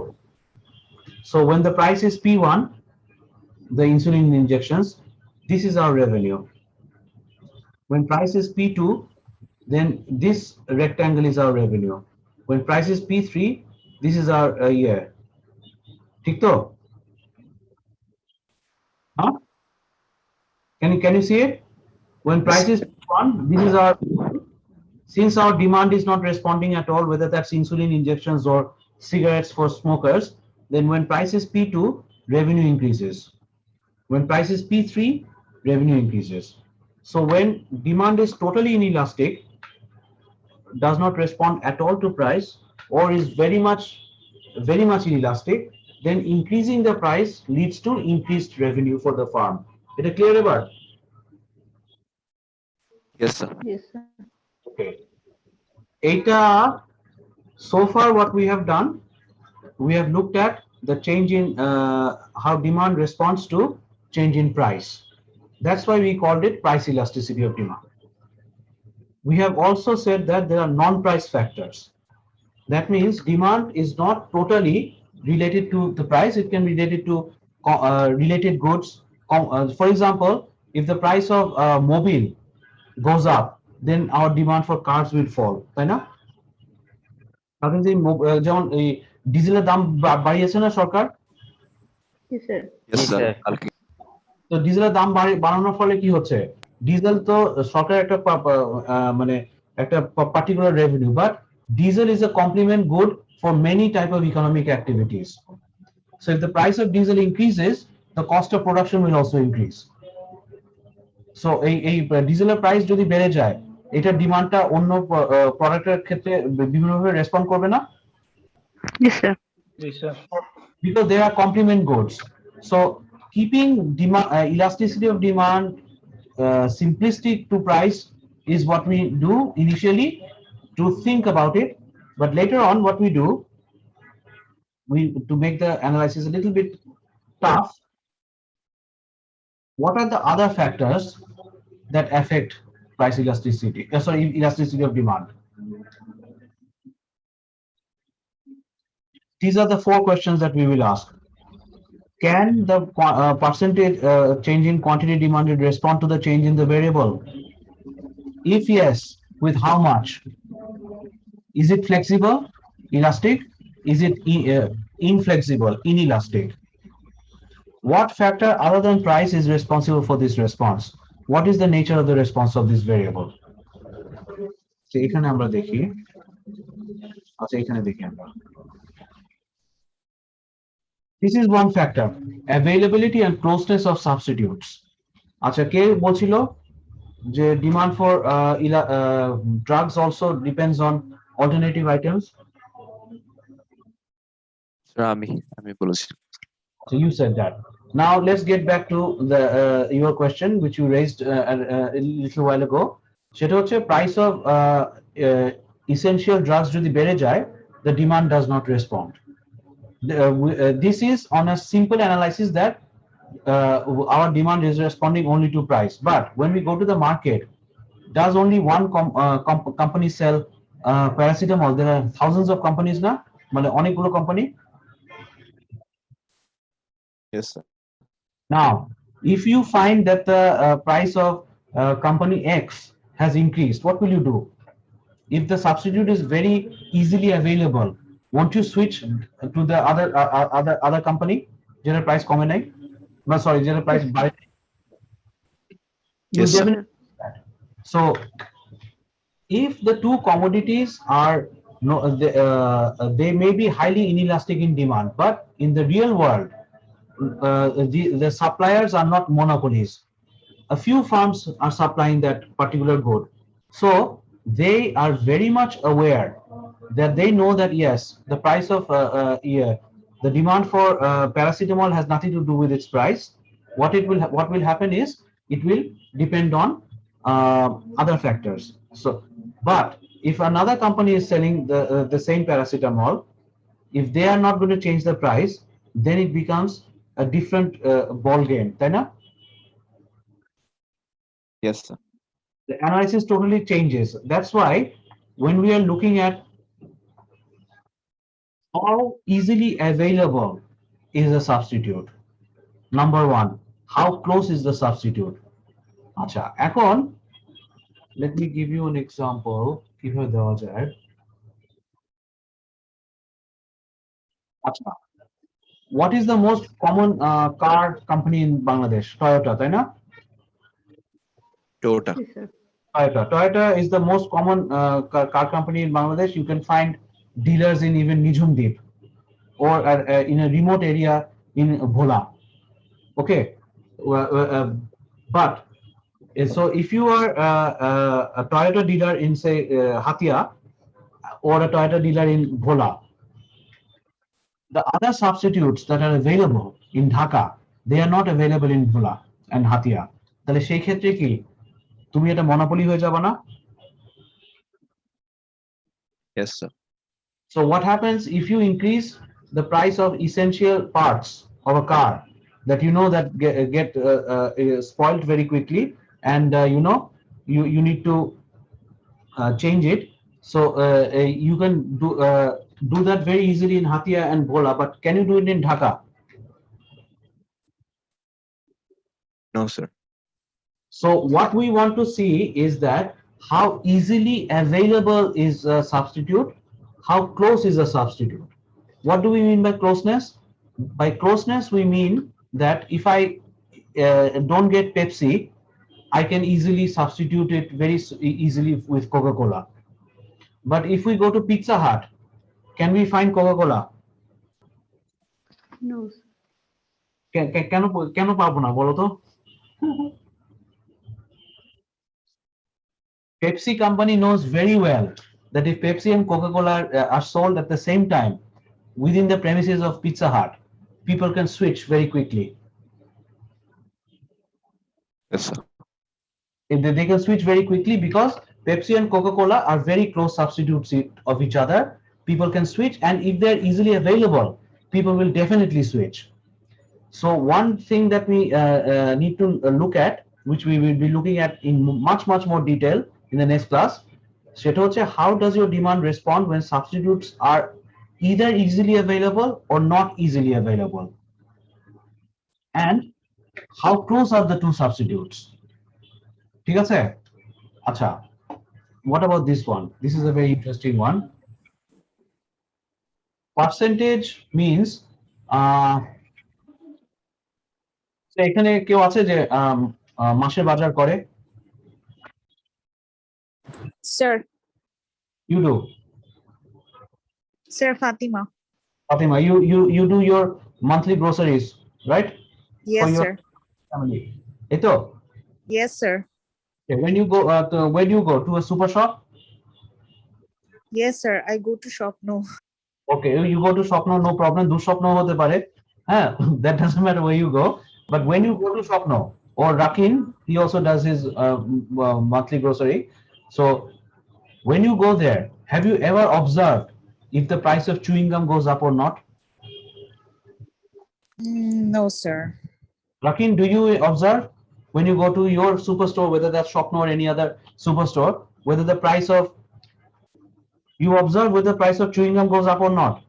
So when the price is P1, the insulin injections, this is our revenue. When price is P2, then this rectangle is our revenue. When price is P3, this is our year. ঠিক তো? Huh? Can you see it? When price is P1, this is our, since our demand is not responding at all, whether that's insulin injections or cigarettes for smokers, then when price is P2, revenue increases. When price is P3, revenue increases. So when demand is totally inelastic, does not respond at all to price, or is very much inelastic, then increasing the price leads to increased revenue for the farm. Is it clear about? Yes, sir. Yes, sir. Okay. Eta, so far what we have done, we have looked at the change in how demand responds to change in price. That's why we called it price elasticity of demand. We have also said that there are non-price factors. That means demand is not totally related to the price. It can be related to related goods. For example, if the price of mobile goes up, then our demand for cars will fall. তাই না? কারণ যে যেমন এই ডিজেলের দাম বাড়িয়েছে না সরকার? Yes, sir. Yes, Yes, sir. sir. কালকে তো ডিজেলের দাম বাড়ানোর ফলে কি হচ্ছে? ডিজেল তো সরকার একটা মানে একটা particular revenue, but diesel is a complement good for many type of economic activities. So if the price of diesel increases, the cost of production will also increase. So এই ডিজেলের প্রাইস যদি বেড়ে যায়, এটা ডিমান্ডটা অন্য প্রোডাক্টের ক্ষেত্রে বিভিন্নভাবে রেসপন্ড করবে না? Yes, sir. G sir. Because they are complement goods. So keeping demand elasticity of demand simplistic to price is what we do initially to think about it, but later on what we do, we to make the analysis a little bit tough, what are the other factors that affect price elasticity, elasticity of demand? These are the 4 questions that we will ask. Can the percentage change in quantity demanded respond to the change in the variable? If yes, with how much? Is it flexible, elastic? Is it inflexible, inelastic? What factor other than price is responsible for this response? What is the nature of the response of this variable? So এখানে আমরা দেখি, আচ্ছা এখানে দেখি আমরা, this is one factor, availability and closeness of substitutes. আচ্ছা কে বলছিল যে demand for drugs also depends on alternative items? Sir, আমি বলেছি। So you said that. Now let's get back to the your question which you raised a little while ago. সেটা হচ্ছে price of essential drugs যদি বেড়ে যায়, the demand does not respond. This is on a simple analysis that our demand is responding only to price. But when we go to the market, does only one company sell paracetamol? There are thousands of companies না, মানে অনেকগুলো company. Yes, sir. Now, if you find that the price of company X has increased, what will you do? If the substitute is very easily available, won't you switch to the other company যেটার price কমে নাই? No, sorry, যেটার price বাড়ে নাই? You Yes, sir. definitely do that. So if the two commodities are no, they may be highly inelastic in demand, but in the real world, the suppliers are not monopolies. A few firms are supplying that particular good. So they are very much aware that they know that yes, the price of the demand for paracetamol has nothing to do with its price. What will happen is it will depend on other factors. So, but if another company is selling the same paracetamol, if they are not going to change the price, then it becomes a different ball game, তাই না? Yes, sir. The analysis totally changes. That's why when we are looking at how easily available is a substitute, number one, how close is the substitute? আচ্ছা, এখন let me give you an example কিভাবে দেওয়া যায়। আচ্ছা, what is the most common car company in Bangladesh? Toyota, তাই না? Toyota. Yes, sir. Toyota is the most common car company in Bangladesh. You can find dealers in even Nijumdeep or in a remote area in Bhola. Okay, but so if you are a Toyota dealer in say Hatia or a Toyota dealer in Bhola, the other substitutes that are available in Dhaka, they are not available in Bhola and Hatia. তাহলে সেই ক্ষেত্রে কি তুমি এটা monopoly হয়ে যাবে না? Yes, sir. So what happens if you increase the price of essential parts of a car that you know that get spoiled very quickly, and you know you need to change it. So you can do that very easily in Hatia and Bhola, but can you do it in Dhaka? No, sir. So what we want to see is that how easily available is a substitute, how close is a substitute. What do we mean by closeness? By closeness, we mean that if I don't get Pepsi, I can easily substitute it very easily with Coca-Cola. But if we go to Pizza Hut, can we find Coca-Cola? No, sir. কেন পাবো না বলো তো? Pepsi company knows very well that if Pepsi and Coca-Cola are sold at the same time within the premises of Pizza Hut, people can switch very quickly. Yes, sir. They can switch very quickly because Pepsi and Coca-Cola are very close substitutes of each other. People can switch, and if they're easily available, people will definitely switch. So one thing that we need to look at, which we will be looking at in much more detail in the next class, সেটা হচ্ছে how does your demand respond when substitutes are either easily available or not easily available, and how close are the two substitutes. ঠিক আছে? আচ্ছা, what about this one? This is a very interesting one. Percentage means এখানে কেউ আছে যে মাসের বাজার করে? Sir, You do. Sir Fatima. Fatima, you do your monthly groceries, right? Yes, For your sir. family. Eto? Yes, sir. When you go, where do you go? To a super shop? Yes, sir. I go to shop. No. Okay, you go to shop now, no problem. Do shop now hote pare. That doesn't matter where you go. But when you go to shop now, or Rakin, he also does his monthly grocery. So when you go there, have you ever observed if the price of chewing gum goes up or not? No, sir. Rakin, do you observe when you go to your superstore, whether that's Shopno or any other superstore, whether the price of you observe whether the price of chewing gum goes up or not?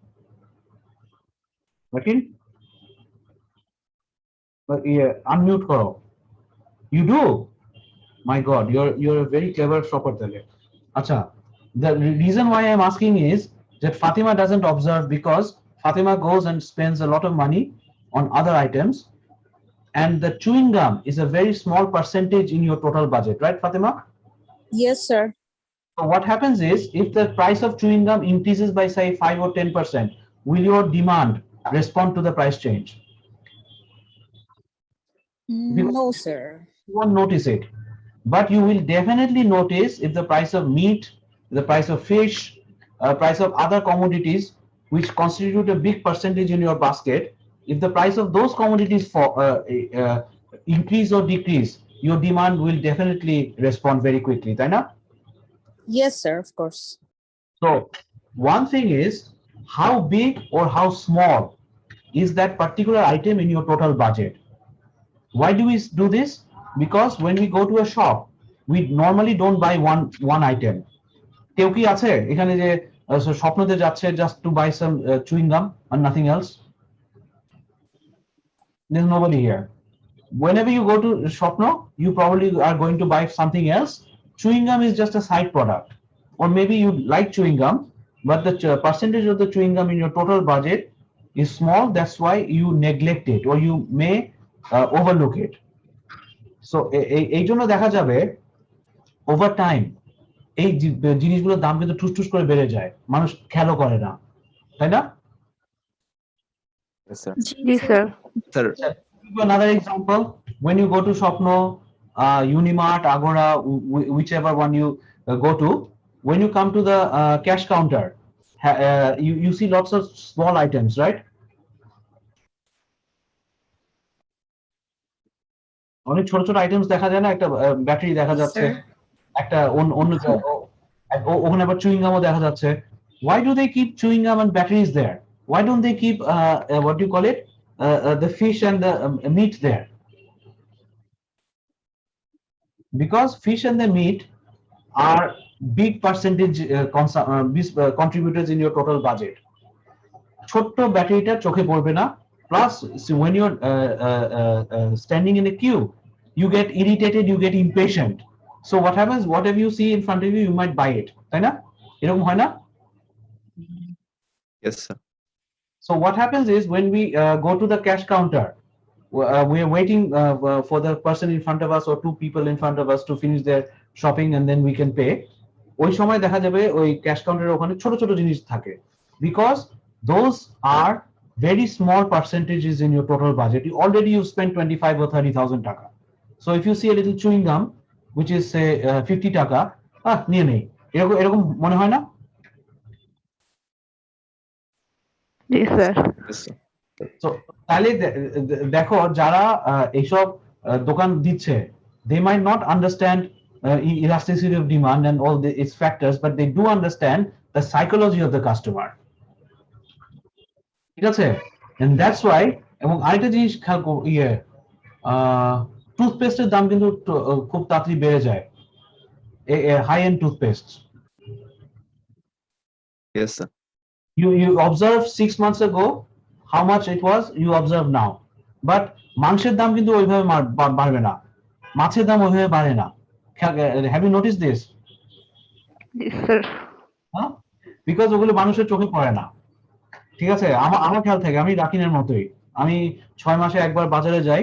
Rakin? Yeah, unmute karo. You do? My God, you're a very clever shopper. Acha, the reason why I'm asking is that Fatima doesn't observe because Fatima goes and spends a lot of money on other items, and the chewing gum is a very small percentage in your total budget, right, Fatima? Yes, sir. So what happens is, if the price of chewing gum increases by say 5 or 10%, will your demand respond to the price change? Because No, sir. you won't notice it, but you will definitely notice if the price of meat, the price of fish, price of other commodities which constitute a big percentage in your basket, if the price of those commodities increase or decrease, your demand will definitely respond very quickly, তাই না? Yes, sir, of course. So one thing is, how big or how small is that particular item in your total budget? Why do we do this? Because when we go to a shop, we normally don't buy one item. কেউ কি আছে এখানে যে স্বপ্নতে যাচ্ছে just to buy some chewing gum and nothing else? There's nobody here. Whenever you go to Shopno, you probably are going to buy something else. Chewing gum is just a side product, or maybe you like chewing gum, but the percentage of the chewing gum in your total budget is small. That's why you neglect it, or you may overlook it. So এই জন্য দেখা যাবে over time এই জিনিসগুলোর দাম কিন্তু ঠুস ঠুস করে বেড়ে যায়, মানুষ খেয়ালও করে না, তাই না? Yes, sir. Yes, sir. Sir, Give you another example. When you go to Shopno, Unimart, Agora, whichever one you go to, when you come to the cash counter, you see lots of small items, right? অনেক ছোট ছোট items দেখা যায় না, একটা battery দেখা Yes, যাচ্ছে, sir. একটা অন্য ওখানে আবার চুইং গামও দেখা যাচ্ছে. Why do they keep chewing gum and batteries there? Why don't they keep what do you call it, the fish and the meat there? Because fish and the meat are big percentage contributors in your total budget. ছোট্ট ব্যাটারিটা চোখে পড়বে না, plus when you're standing in a queue, you get irritated, you get impatient. So what happens, whatever you see in front of you, you might buy it, তাই না? এরকম হয় না? yes, sir. So what happens is, when we go to the cash counter, we are waiting for the person in front of us or two people in front of us to finish their shopping and then we can pay. ওই সময় দেখা যাবে ওই cash কাউন্টারের ওখানে ছোট ছোট জিনিস থাকে, because those are very small percentages in your total budget. You already spent 25 or 30,000 টাকা. So if you see a little chewing gum which is say 50 টাকা, নিয়ে নেই, এরকম এরকম মনে হয় না? Yes, sir. Yes, sir. So তাহলে দেখো, যারা এইসব দোকান দিচ্ছে, they might not understand elasticity of demand and all its factors, but they do understand the psychology of the customer. ঠিক আছে? And that's why, এবং আরেকটা জিনিস খেয়াল টুথপেস্টের দাম কিন্তু খুব তাড়াতাড়ি বেড়ে যায়, high and toothpaste. Yes, sir. You observe 6 months ago how much it was, you observe now, but মাংসের দাম কিন্তু ওইভাবে বাড়বে না, মাছের দাম ওইভাবে বাড়ে না. Have you noticed this? Yes, sir. Because ওগুলো মানুষের চোখে পড়ে না. ঠিক আছে, আমার খেয়াল থেকে আমি রাকিনের মতোই, আমি 6 মাসে একবার বাজারে যাই.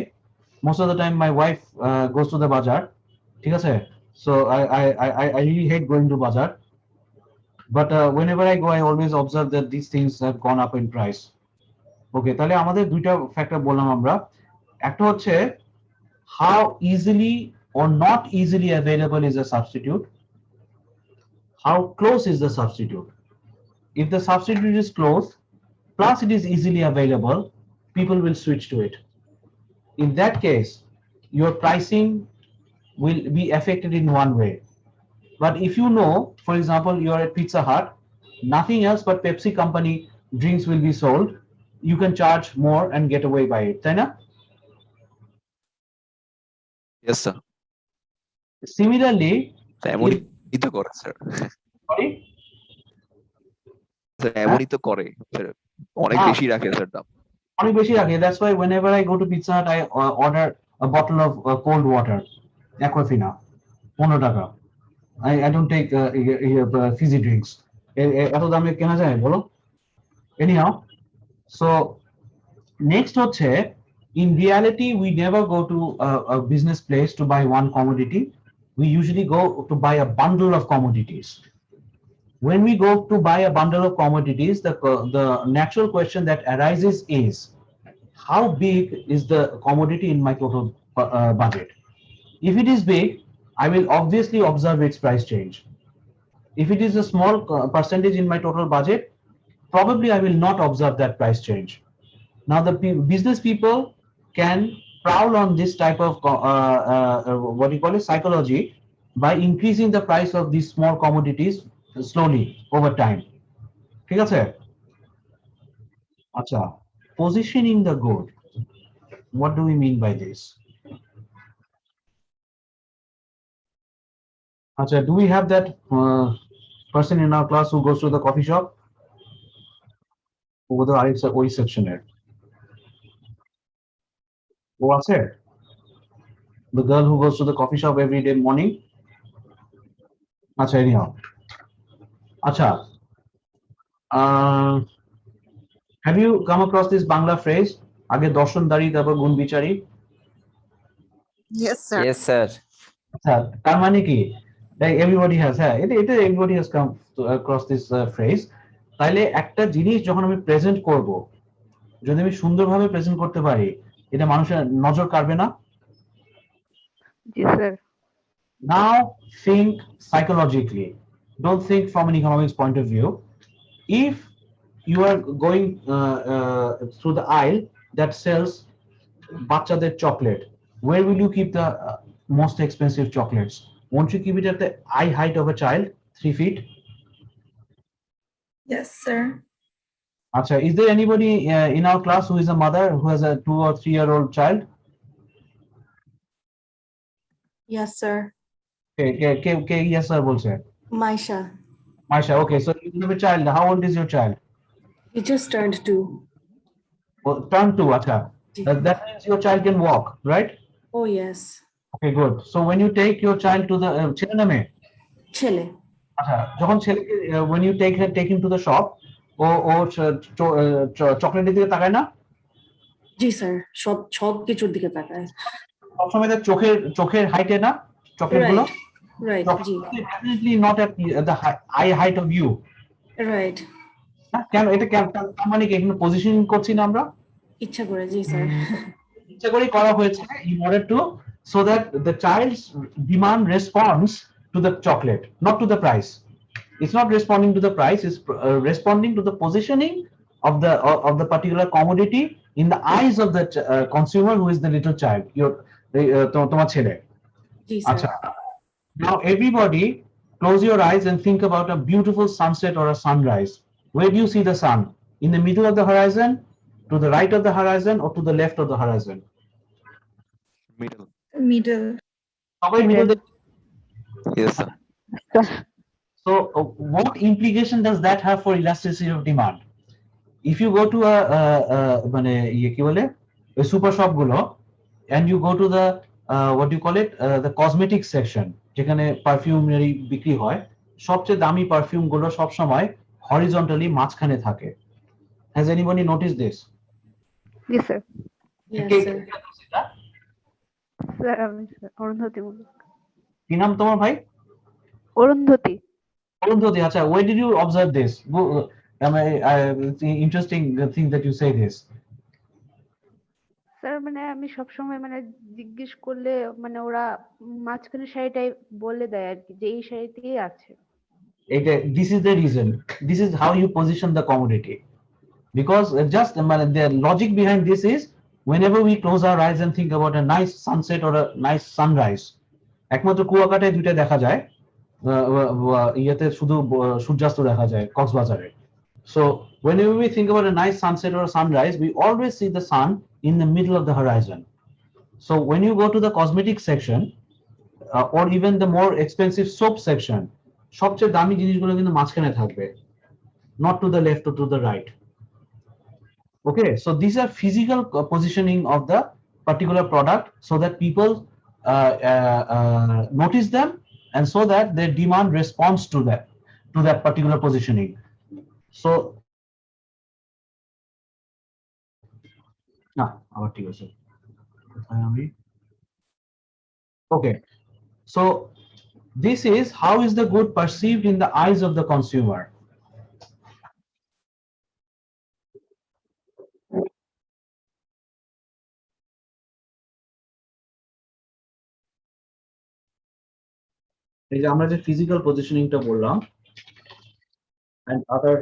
Most of the time my wife goes to the বাজার. ঠিক আছে, so I really hate going to বাজার, but whenever I go I always observe that these things have gone up in price. Okay, তাহলে আমাদের দুইটা factor বললাম আমরা. একটা হচ্ছে how easily or not easily available is a substitute, how close is the substitute. If the substitute is close plus it is easily available, people will switch to it. In that case, your pricing will be affected in one way. But if you know, for example, you are at Pizza Hut, nothing else but Pepsi company drinks will be sold, you can charge more and get away by it, তাই না? Yes, sir. Similarly, এমনই তো করে sir, sorry, এমনই তো করে sir, অনেক বেশি রাখে স্যার দাম, অনেক বেশি রাখে. That's why whenever I go to Pizza Hut, I order a bottle of cold water, Aquafina, 15 টাকা. I don't take fizzy drinks. এত দামে কেনা যায় বলো? Anyhow, so next হচ্ছে, in reality we never go to a business place to buy one commodity. We usually go to buy a bundle of commodities. When we go to buy a bundle of commodities, the natural question that arises is, how big is the commodity in my total budget? If it is big, I will obviously observe its price change. If it is a small percentage in my total budget, probably I will not observe that price change. Now, the business people can prowl on this type of what do you call it, psychology, by increasing the price of these small commodities slowly over time. ঠিক আছে? আচ্ছা, positioning the good. What do we mean by this? আচ্ছা, do we have that person in our class who goes to the coffee shop? Over the ওই সেকশনের ও আছে? The girl who goes to the coffee shop every day morning? আচ্ছা, anyhow. আচ্ছা, have you come across this Bangla phrase, আগে দর্শনদারি তারপর গুণ বিচারি? Yes, sir. Yes, sir. আচ্ছা, তার মানে কি? Everybody has, হ্যাঁ, এটা everybody has come across this phrase. তাইলে একটা জিনিস যখন আমি প্রেজেন্ট করব, যদি আমি সুন্দরভাবে প্রেজেন্ট করতে পারি, এটা মানুষের নজর কাড়বে না? জি sir. Now think psychologically. Don't think from an economics point of view. If you are going through the aisle that sells বাচ্চাদের chocolate, where will you keep the most expensive chocolates? Won't you keep it at the eye height of a child, 3 feet? Yes, sir. Acha, is there anybody in our class who is a mother who has a 2 or 3-year-old child? Yes, sir. Okay, yes sir বলছে। Maisha. Maisha, okay, so you have a child. How old is your child? He just turned 2. Oh, turn 2, acha. That means your child can walk, right? Oh, yes. Okay, good. So when you take your child to the ছেলে না মেয়ে? Chile. আচ্ছা, যখন ছেলেকে when you take him to the shop, ও চকলেটের দিকে তাকায় না? জি স্যার, সব কিছুর দিকে তাকায়। সবসময় তার চোখের হাইটে না চকলেটগুলো? Right, G. Definitely not at the eye height of you. Right. কেন এটা তার মানে কি এখানে পজিশনিং করছি না আমরা? ইচ্ছা করে, জি স্যার। ইচ্ছা করে করা হয়েছে in order to, so that the child's demand responds to the chocolate, not to the price. It's not responding to the price, it's responding to the positioning of the particular commodity in the eyes of the consumer, who is the little child, তোমার ছেলে। জি sir. আচ্ছা, now everybody close your eyes and think about a beautiful sunset or a sunrise. Where do you see the sun? In the middle of the horizon, to the right of the horizon, or to the left of the horizon? Middle. Middle. সবাই middle দেখে। Yes, sir. So what implication does that have for elasticity of demand? If you go to মানে কি বলে ওই super shop গুলো, and you go to the what do you call it, the cosmetic section, যেখানে perfumery বিক্রি হয়, সবচেয়ে দামি পারফিউম গুলো সব সময় হরিজন্টালি মাঝখানে থাকে। Has anybody noticed this? G sir. Yes, sir. Sir আমি অরুন্ধতী বলি। কি নাম তোমার ভাই? অরুন্ধতী। অরুন্ধতী, আচ্ছা, where did you observe this? It's interesting thing that you say this. Sir মানে আমি সবসময় মানে জিজ্ঞেস করলে মানে ওরা মাঝখানে শাড়িটাই বলে দেয় আর কি, যে এই শাড়িতেই আছে। This is the reason. This is how you position the commodity. Because just the logic behind this is, whenever we close our eyes and think about a nice sunset or a nice sunrise, একমাত্র কুয়াকাটায় দুইটা দেখা যায়, ইয়েতে শুধু সূর্যাস্ত দেখা যায় কক্সবাজারে। So whenever we think about a nice sunset or a sunrise, we always see the sun in the middle of the horizon. So when you go to the cosmetic section, or even the more expensive soap section, সবচেয়ে দামি জিনিসগুলো কিন্তু মাঝখানে থাকবে, not to the left or to the right. Okay, so these are physical positioning of the particular product, so that people notice them, and so that their demand responds to that. to that particular positioning. So okay, so this is how is the good perceived in the eyes of the consumer. এই যে আমরা যে physical positioning টা বললাম and other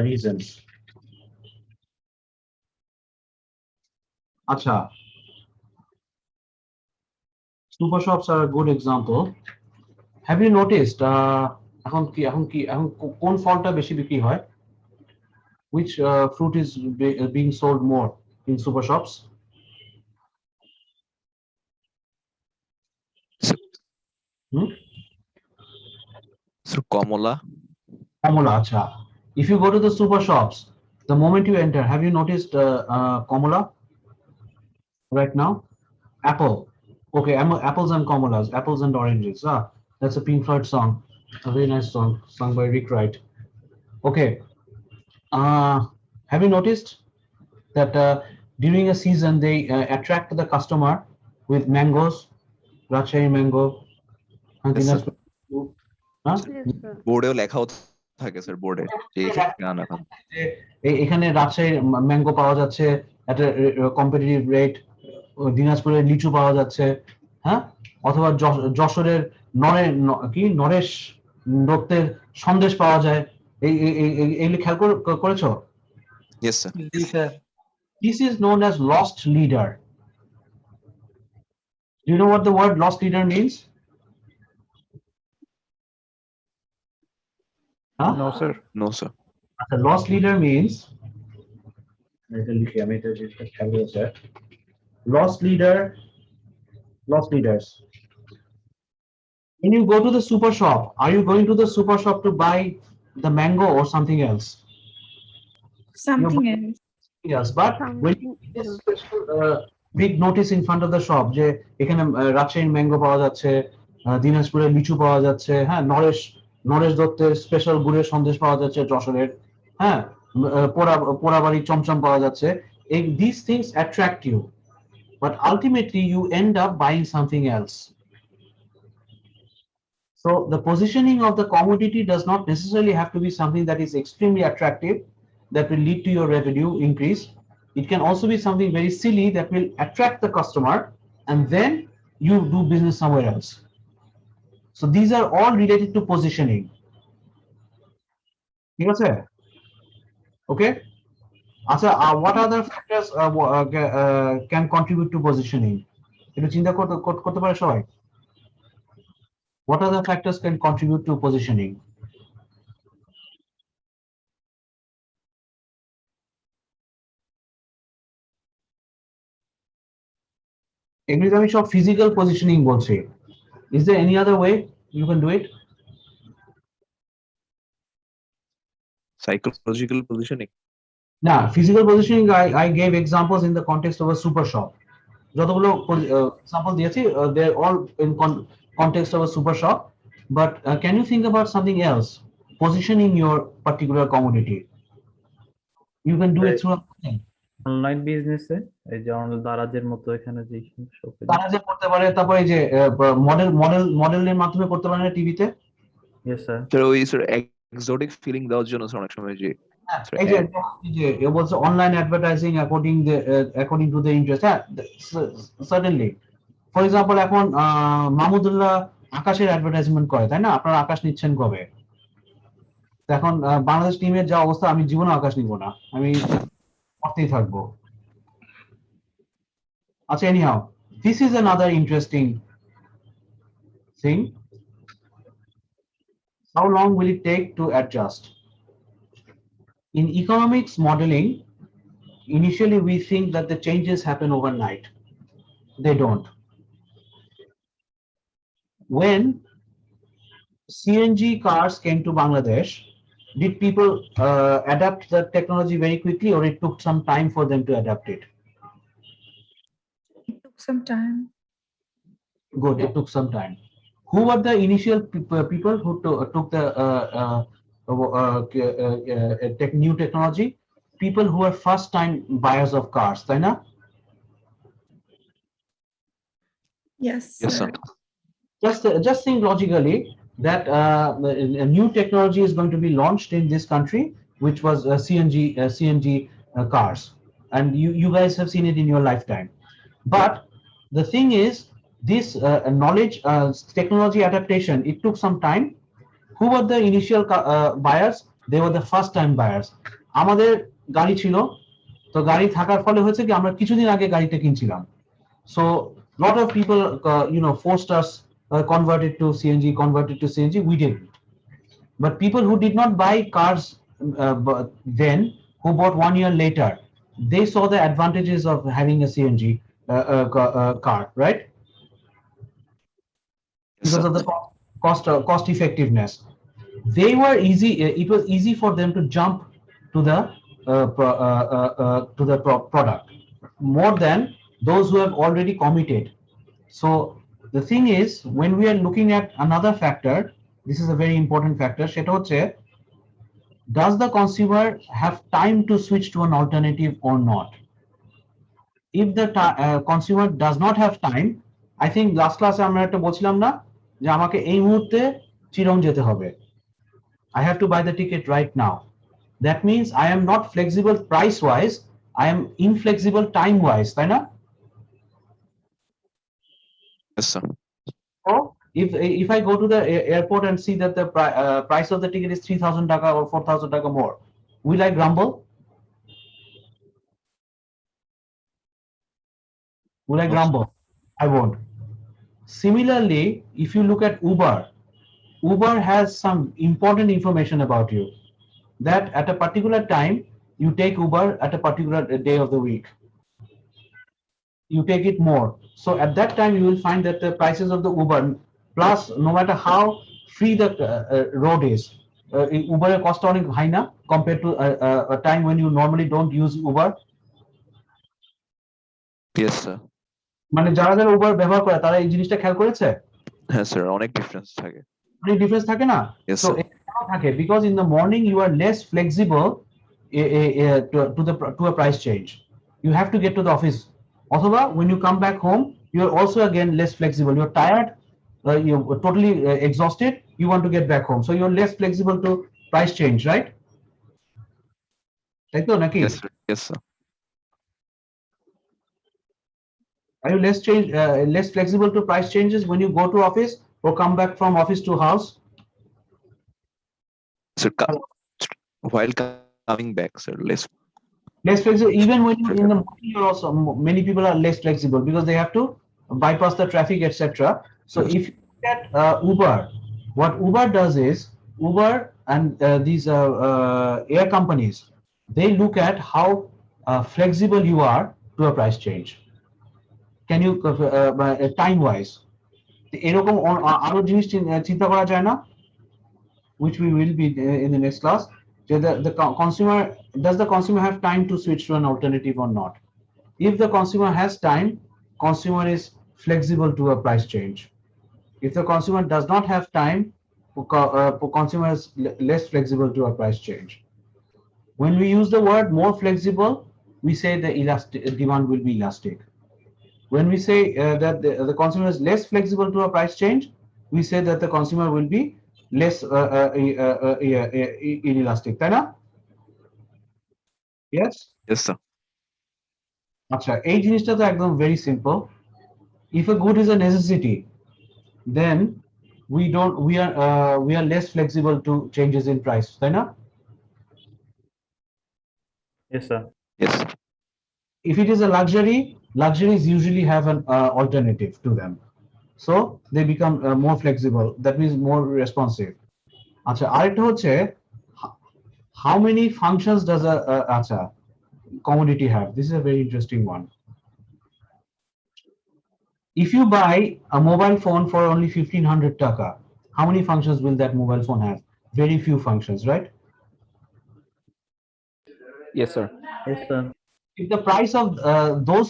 reasons. আচ্ছা, super shops are a good example. Have you noticed এখন কোন ফলটা বেশি বিক্রি হয়? Which fruit is being sold more in super shops? So Kamala Komala, acha. If you go to the super shops, the moment you enter, have you noticed Komala right now? Apple. Okay, apples and Komalas, apples and oranges. Ah, that's a Pink Floyd song, a very nice song, sung by Rick Wright. Okay. Have you noticed that during a season they attract the customer with mangoes, Rajshahi mango, and Yes, sir. Yes, sir. বোর্ডেও লেখাও থাকে sir বোর্ডে যে এখানে আনা এখানে রাজশাহীর mango পাওয়া যাচ্ছে একটা কম্পিটিটিভ রেট, দিনাজপুরের লিচু পাওয়া যাচ্ছে, হ্যাঁ, অথবা যশোরের নরেশ দত্তের সন্দেশ পাওয়া যায়। এইগুলি খেয়াল করেছো? Yes sir G sir. This is known as lost leader. Do you know what the word lost leader means? Huh? No sir no sir The lost leader means lost leaders. When you go to the super shop, are you going to the super shop to buy the mango or something else? Something else. Yes, but when you see this special big notice in front of the shop যে এখানে রাজশাহীর mango পাওয়া যাচ্ছে, দিনাজপুরের লিচু পাওয়া যাচ্ছে, হ্যাঁ, নরেশ দত্তের স্পেশাল গুড়ের সন্দেশ পাওয়া যাচ্ছে যশোরের, হ্যাঁ, পোড়াবাড়ির চমচম পাওয়া যাচ্ছে, these things attract you, but ultimately you end up buying something else. So the positioning of the commodity does not necessarily have to be something that is extremely attractive that will lead to your revenue increase. It can also be something very silly that will attract the customer and then you do business somewhere else. So these are all related to positioning. ঠিক আছে? Okay? আচ্ছা, what other factors can contribute to positioning? একটু চিন্তা করতে পারে সবাই? What other factors can contribute to positioning? এগুলি আমি সব physical positioning বলছি. Is there any other way you can do it? Psychological positioning Now, physical positioning, I gave examples in the context of a super shop. যতগুলো example দিয়েছি, they're all in context of a super shop. But can you think about something else? Positioning your particular commodity. You can do it through a online বিজনেসে এই যে দারাজের মতো এখানে যে তারা যে করতে পারে, তারপরে যে মডেলের মাধ্যমে করতে পারে না টিভিতে। ইয়েস স্যার স্যার ওই স্যার এক্সোটিক ফিলিং দেওয়ার জন্য স্যার অনেক সময় যে এই যে এ বলছে online advertising according to the interest. হ্যাঁ, সার্টেনলি। ফর এক্সাম্পল, এখন মাহমুদুল্লাহ আকাশের অ্যাডভার্টাইজমেন্ট করে, তাই না? আপনারা আকাশ নিচ্ছেন কবে? এখন বাংলাদেশ টিমের যা অবস্থা, আমি জীবনে আকাশ নিব না, আমি করতেই থাকবো। আচ্ছা, anyhow, this is another interesting thing. How long will it take to adjust? In economics modeling, initially we think that the changes happen overnight. They don't. When CNG cars came to Bangladesh, did people adapt the technology very quickly, or it took some time for them to adapt it? It took some time. Good, it took some time. Who were the initial people who took the new technology? People who are first time buyers of cars, তাই না? Yes, Yes, sir. sir. Just think logically that a new technology is going to be launched in this country, which was CNG cars, and you guys have seen it in your lifetime. But the thing is, this knowledge technology adaptation, it took some time. Who were the initial buyers? They were the first time buyers. আমাদের গাড়ি ছিল, তো গাড়ি থাকার ফলে হয়েছে কি আমরা কিছুদিন আগে গাড়িটা কিনছিলাম। So lot of people, forced us, converted to CNG. We didn't. But people who did not buy cars then, who bought 1 year later, they saw the advantages of having a CNG car, right? Yes, Because sir. of the cost effectiveness. They were easy. It was easy for them to jump to the product more than those who have already committed. So the thing is, when we are looking at another factor, this is a very important factor. সেটা হচ্ছে, does the consumer have time to switch to an alternative or not? If the consumer does not have time, I think last class আমরা একটা বলছিলাম না যে আমাকে এই মুহূর্তে চিরং যেতে হবে, I have to buy the ticket right now. That means I am not flexible price wise, I am inflexible time wise, তাই না? Yes, sir. Or if I go to the airport and see that the price of the ticket is 3,000 taka or 4,000 taka more, will I grumble? Will I grumble? I won't. Similarly, if you look at Uber has some important information about you, that at a particular time you take Uber at a particular day of the week, you take it more. So at that time you will find that the prices of the Uber, plus no matter how free the road is, Uber cost অনেক high না compared to a time when you normally don't use Uber. Yes, sir. মানে যারা যারা Uber ব্যবহার করে তারা এই জিনিসটা খেয়াল করেছে? হ্যাঁ স্যার, অনেক ডিফারেন্স থাকে। অনেক ডিফারেন্স থাকে না? Yes, So sir. it থাকে because in the morning you are less flexible to a price change. You have to get to the office. অথবা when you come back home, you are also again less flexible. You're tired, you're totally exhausted. You want to get back home, so you're less flexible to price change, right? তাই তো নাকি? Yes, sir. Yes, sir. Are you less flexible to price changes when you go to office or come back from office to house? Sir, while coming back, sir, less. Less flexible even when you're in the morning. You're also, many people are less flexible because they have to bypass the traffic, etc. So if you look at Uber, what Uber does is, Uber and these air companies, they look at how flexible you are to a price change. Can you time wise এরকম আরো জিনিস চিন্তা করা যায় না, which we will be in the next class. The consumer, does the consumer have time to switch to an alternative or not? If the consumer has time, consumer is flexible to a price change. If the consumer does not have time, consumer is less flexible to a price change. When we use the word more flexible, we say the demand will be elastic. When we say that the consumer is less flexible to a price change, we say that the consumer will be less inelastic, তাই না? Yes? Yes, sir. আচ্ছা, এই জিনিসটা তো একদম very simple. If a good is a necessity, then we are less flexible to changes in price, তাই না? Yes, sir. Yes, sir. If it is a luxury, luxuries usually have an alternative to them, so they become more flexible, that means more responsive. আচ্ছা, আরেকটা হচ্ছে, how many functions does a commodity have? This is a very interesting one. If you buy a mobile phone for only 1,500 taka, how many functions will that mobile phone have? Very few functions, right? Yes, sir. Yes, sir. If the price of those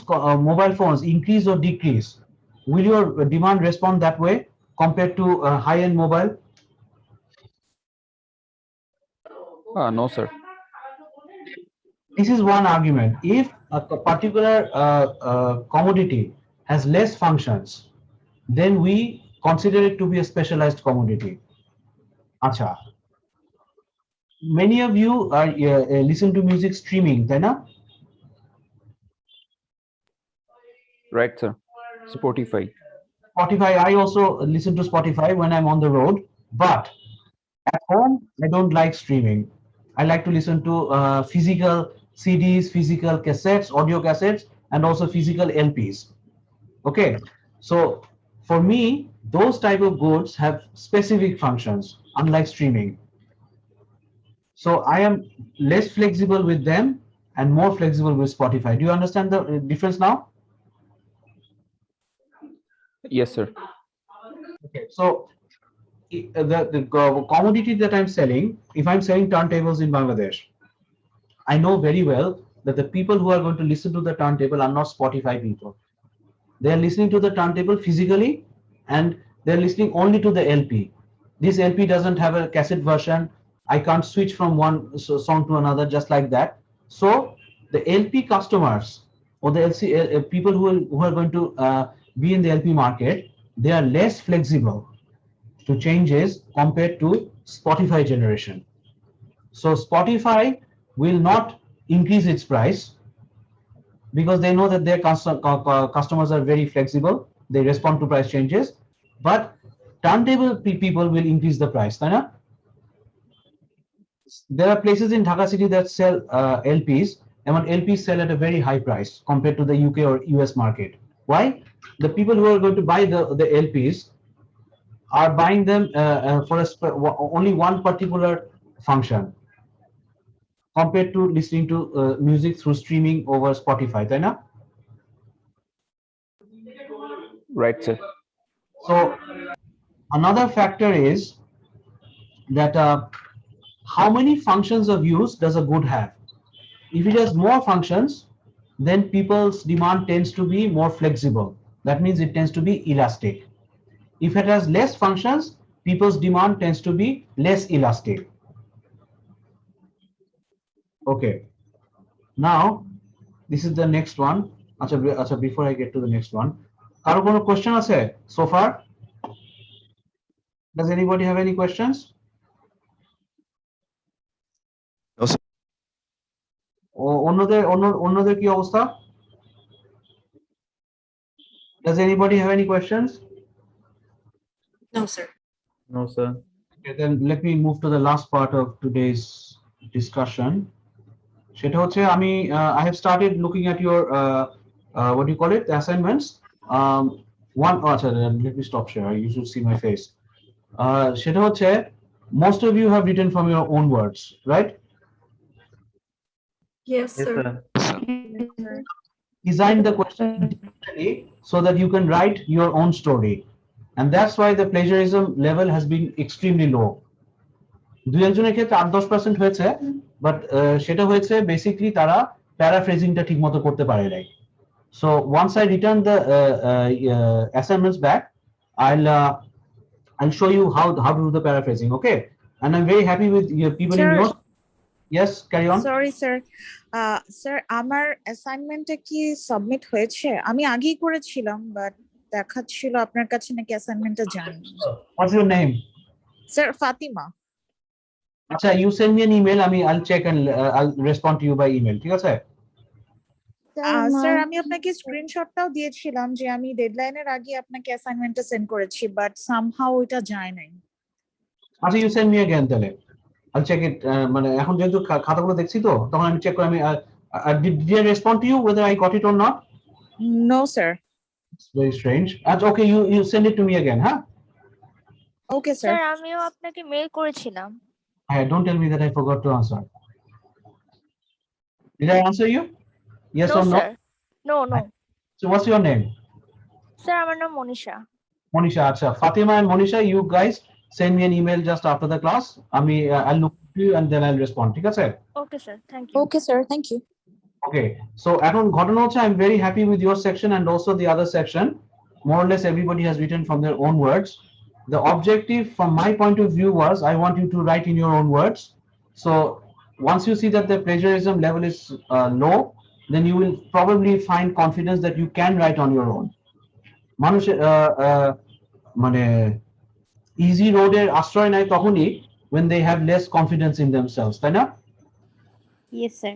mobile phones increase or decrease, will your demand respond that way? compared to high-end mobile? No, sir. This is one argument. If a particular commodity has less functions, then we consider it to be a specialized commodity. Acha. Many of you are listen to music streaming, তাই না? Right, sir. Spotify. Spotify, I also listen to Spotify when I'm on the road, but at home, I don't like streaming. I like to listen to physical CDs, physical cassettes, audio cassettes, and also physical LPs. Okay, so for me, those type of goods have specific functions, unlike streaming. So I am less flexible with them and more flexible with Spotify. Do you understand the difference now? Yes, sir. Okay, so the commodity that I'm selling, if I'm selling turntables in Bangladesh, I know very well that the people who are going to listen to the turntable are not Spotify people. They are listening to the turntable physically and they're listening only to the LP. This LP doesn't have a cassette version. I can't switch from one song to another just like that. So the LP customers or the people who are going to be in the LP market, they are less flexible to changes compared to Spotify generation. So Spotify will not increase its price because they know that their customers are very flexible. They respond to price changes, but turntable people will increase the price. There are places in Dhaka city that sell LPs, and LPs sell at a very high price compared to the UK or US market. Why? The people who are going to buy the LPs are buying them for only one particular function compared to listening to music through streaming over Spotify, তাই না? Right, sir. So another factor is that how many functions of use does a good have? If it has more functions, then people's demand tends to be more flexible. That means it tends to be elastic. If it has less functions, people's demand tends to be less elastic. Okay. Now, this is the next one. Acha, before I get to the next one, karo kono question আছে so far? Does anybody have any questions? No, sir. অন্যদের কি অবস্থা? Does anybody have any questions? No, sir. No, sir. Okay, then let me move to the last part of today's discussion. সেটা হচ্ছে আমি I have started looking at your what do you call it, the assignments. Let me stop share. You should see my face. সেটা হচ্ছে most of you have written from your own words, right? Yes, Yes, sir. sir. Design the question differently so that you can write your own story, and that's why the plagiarism level has been extremely low. দুই একজনের ক্ষেত্রে 8-10% হয়েছে, but সেটা হয়েছে basically তারা প্যারাফ্রেজিংটা ঠিকমতো করতে পারে নাই. So once I return the assignments back, I'll show you how to do the paraphrasing. Okay, and I'm very happy with your people in Sir. your. Yes, carry on. Sorry sir sir আমার অ্যাসাইনমেন্টটা কি submit হয়েছে? আমি আগেই করেছিলাম but দেখাচ্ছিল আপনার কাছে নাকি অ্যাসাইনমেন্টটা যায়নি। What's your name? Sir Fatima. আচ্ছা, you send me an email. I'll check and I'll respond to you by email. ঠিক আছে? স্যার আমি আপনাকে স্ক্রিনশটটাও দিয়েছিলাম যে আমি ডেডলাইনের আগে আপনাকে অ্যাসাইনমেন্টটা সেন্ড করেছি বাট সামহাউ ওইটা যায় নাই। আচ্ছা, you send me again তাহলে. I'll check it. মানে এখন যেহেতু খাতাগুলো দেখছি তো তখন আমি চেক করে did I respond to you whether I got it or not? No, sir. It's very strange. Okay, you send it to me again, huh? Okay, sir. Sir আমিও আপনাকে মেল করেছিলাম। Don't tell me that I forgot to answer. Did I answer you? Yes or no? Sir no. So what's your name? Sir আমার নাম Manisha. Monisha. Acha, Fatima and Monisha, you guys send me an email just after the class. I'll look at you and then I'll respond. ঠিক আছে? Okay, sir. Thank you. Okay, sir. Thank you. Okay, so এখন ঘটনা হচ্ছে I'm very happy with your section and also the other section. More or less everybody has written from their own words. the objective from my point of view was I want you to write in your own words. So once you see that the plagiarism level is low, then you will probably find confidence that you can write on your own. মানুষের মানে easy road এর আশ্রয় নেয় তখনই when they have less confidence in themselves, তাই না? Yes, sir.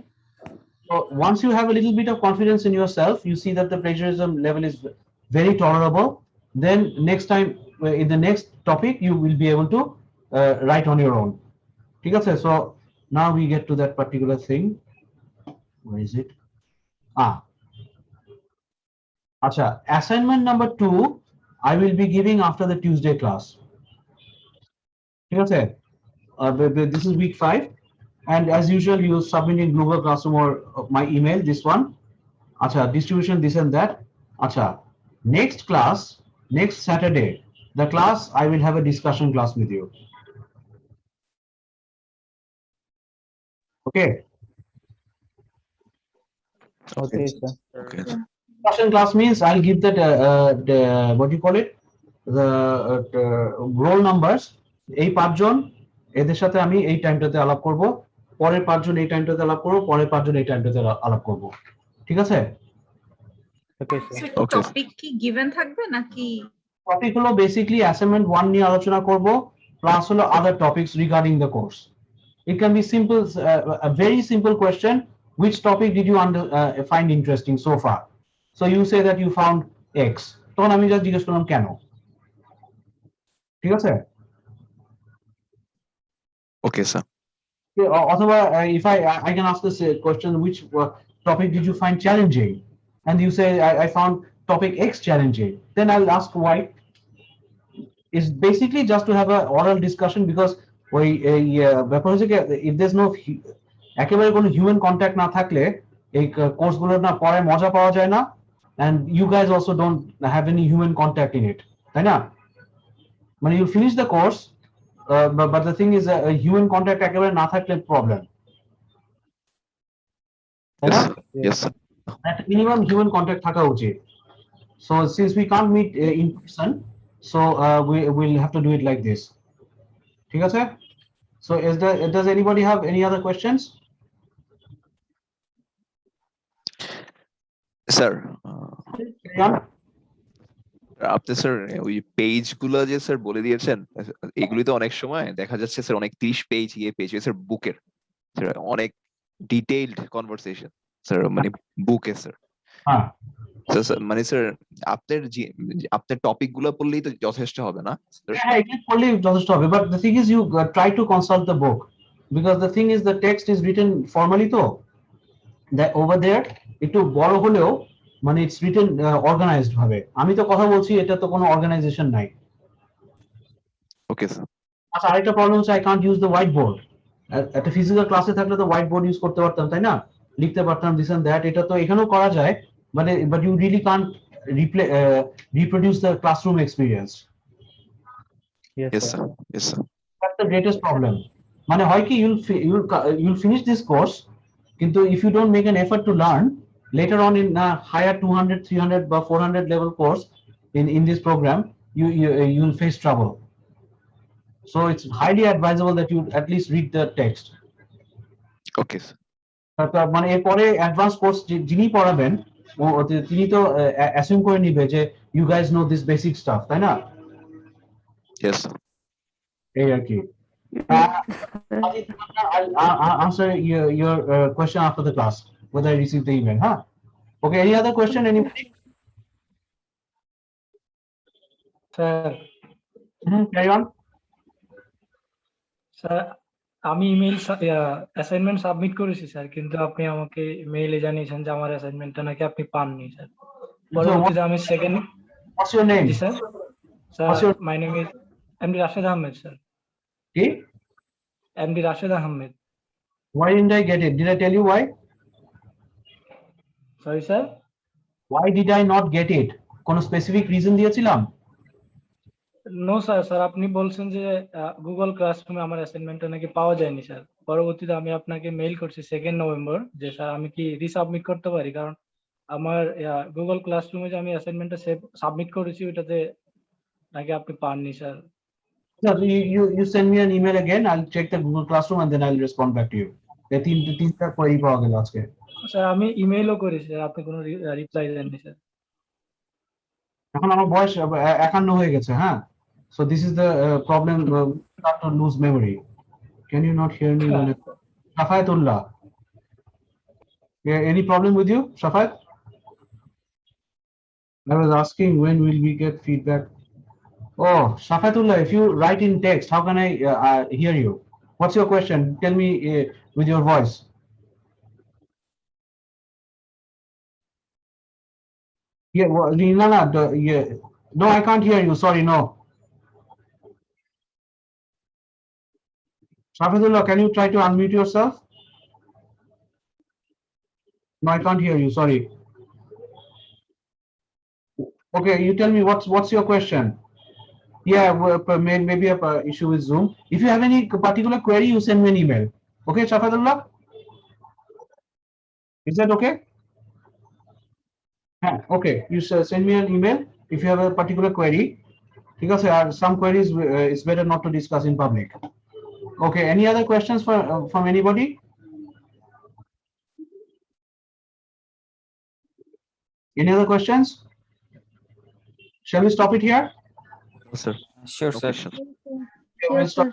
So once you have a little bit of confidence in yourself, you see that the plagiarism level is very tolerable, then next time in the next topic you will be able to write on your own. ঠিক আছে? So now we get to that particular thing. Where is it? Acha, assignment number 2 I will be giving after the Tuesday class. ঠিক আছে? This is week 5. And as usual, you submit in Google Classroom or my email, this one. Acha, distribution, this and that. Acha, next class, next Saturday, the class, I will have a discussion class with you. Okay. Okay, sir. Okay. Discussion class means I'll give that, the, what do you call it? The roll numbers. এই 5 জন এদের সাথে আমি এই টাইমটাতে আলাপ করব, পরের 5 জন এই টাইমটাতে আলাপ করব, পরের 5 জন এই টাইমটাতে আলাপ করব। ঠিক আছে? Okay, sir. টপিক কি গিভেন থাকবে নাকি? টপিক হলো বেসিক্যালি অ্যাসাইনমেন্ট 1 নিয়ে আলোচনা করব, প্লাস হলো other topics regarding the course. It can be simple, a very simple question. Which topic did you find interesting so far? So you say that you found X. তখন আমি just জিজ্ঞেস করলাম কেন? ঠিক আছে? Okay, sir. অথবা if I can ask this question, which topic did you find challenging? And you say I found topic X challenging. Then I'll ask why. It's basically just to have an oral discussion, because ব্যাপার হচ্ছে কি, if there's no একেবারে কোনো human contact না থাকলে এই কোর্সগুলোর না পড়ায় মজা পাওয়া যায় না, and you guys also don't have any human contact in it, তাই না? মানে you finish the course, but the thing is human contact একেবারে না থাকলে প্রবলেম, তাই না? Yes, sir. At minimum human contact থাকা উচিত. So since we can't meet in person, so we will have to do it like this. ঠিক আছে? So does anybody have any other questions? Sir, Yeah. আপনি sir ওই page গুলো যে sir বলে দিয়েছেন, এগুলি তো অনেক সময় দেখা যাচ্ছে স্যার অনেক 30 পেজ পেজ স্যার বুকের স্যার অনেক ডিটেইলড কনভারসেশন স্যার, মানে বুকে স্যার। হ্যাঁ, মানে স্যার আপনার টপিক গুলো পড়লেই তো যথেষ্ট হবে না? হ্যাঁ, এটা পড়লেই যথেষ্ট হবে, but the thing is you try to consult the book, because the thing is the text is written formally, তো that over there একটু বড় হলেও মানে it's written organized ভাবে। আমি তো কথা বলছি, এটা তো কোনো অর্গানাইজেশন নাই। Okay sir. আচ্ছা, আরেকটা প্রবলেম হচ্ছে I can't use the white board. একটা ফিজিক্যাল ক্লাসে থাকলে তো হোয়াইট বোর্ড ইউজ করতে পারতাম, তাই না? লিখতে পারতাম দিস এন্ড দ্যাট, এটা তো এখানেও করা যায়, but you really can't reproduce the classroom experience. Yes, sir. Yes, sir. That's the greatest problem. মানে হয় কি, you'll finish this course, কিন্তু if you don't make an effort to learn later on in a higher 200, 300 বা 400 level course in this program, you'll face trouble. So it's highly advisable that you at least read the text. Okay, sir. মানে এরপরে advance course যিনি পড়াবেন তিনি তো assume করে নিবে যে you guys know this basic stuff, তাই না? Yes, sir. এই আর কি। I'll answer your question after the class, whether I receive the email, huh? Okay, any other question, anybody? Sir Carry on. Sir আমি email assignment submit করেছি sir, কিন্তু আপনি আমাকে মেইলে জানিয়েছেন যে আমার অ্যাসাইনমেন্টটা নাকি আপনি পাননি স্যার। পরবর্তীতে আমি সেকেন্ড। What's your name? জি sir. Sir my name is MD Rashed Ahmed sir. কি? MD Rashed Ahmed. Why didn't I get it? Did I tell you why? Sorry sir. Why did I not get it? কোন specific reason দিয়েছিলাম? No sir, sir আপনি বলছেন যে Google ক্লাসরুমে আমার অ্যাসাইনমেন্টটা নাকি পাওয়া যায়নি স্যার। পরবর্তীতে আমি আপনাকে মেইল করছি 2 নভেম্বর যে স্যার আমি কি রিসাবমিট করতে পারি, কারণ আমার গুগল ক্লাসরুমে যে আমি অ্যাসাইনমেন্টটা সাবমিট করেছি ওইটাতে নাকি আপনি পাননি sir. No, you send me an email again. I'll check the Google Classroom and then I'll respond back to you. তিনটা query পাওয়া গেল আজকে। স্যার আমি ইমেইলও করি স্যার, আপনি কোনো রিপ্লাই দেননি স্যার। এখন আমার বয়স 51 হয়ে গেছে, হ্যাঁ। So this is the problem. Start to lose memory. Can you not hear me? Shafayatullah. Any problem with you, Shafayat? I was asking when will we get feedback. Oh, Shafayatullah, if you write in text, how can I hear you? What's your question? Tell me with your voice. Yeah, well, yeah. No, I can't hear you. Sorry, no. Shafayatullah, can you try to unmute yourself? No, I can't hear you. Sorry. Okay, you tell me what's your question? Yeah, maybe a issue with Zoom. If you have any particular query, you send me an email. Okay, Shafayatullah? Is that okay? Okay, you send me an email if you have a particular query, because some queries it's better not to discuss in public. Okay, any other questions from anybody? Any other questions? Shall we stop it here? No, sir. Sure, No sir. questions. Okay, we'll stop.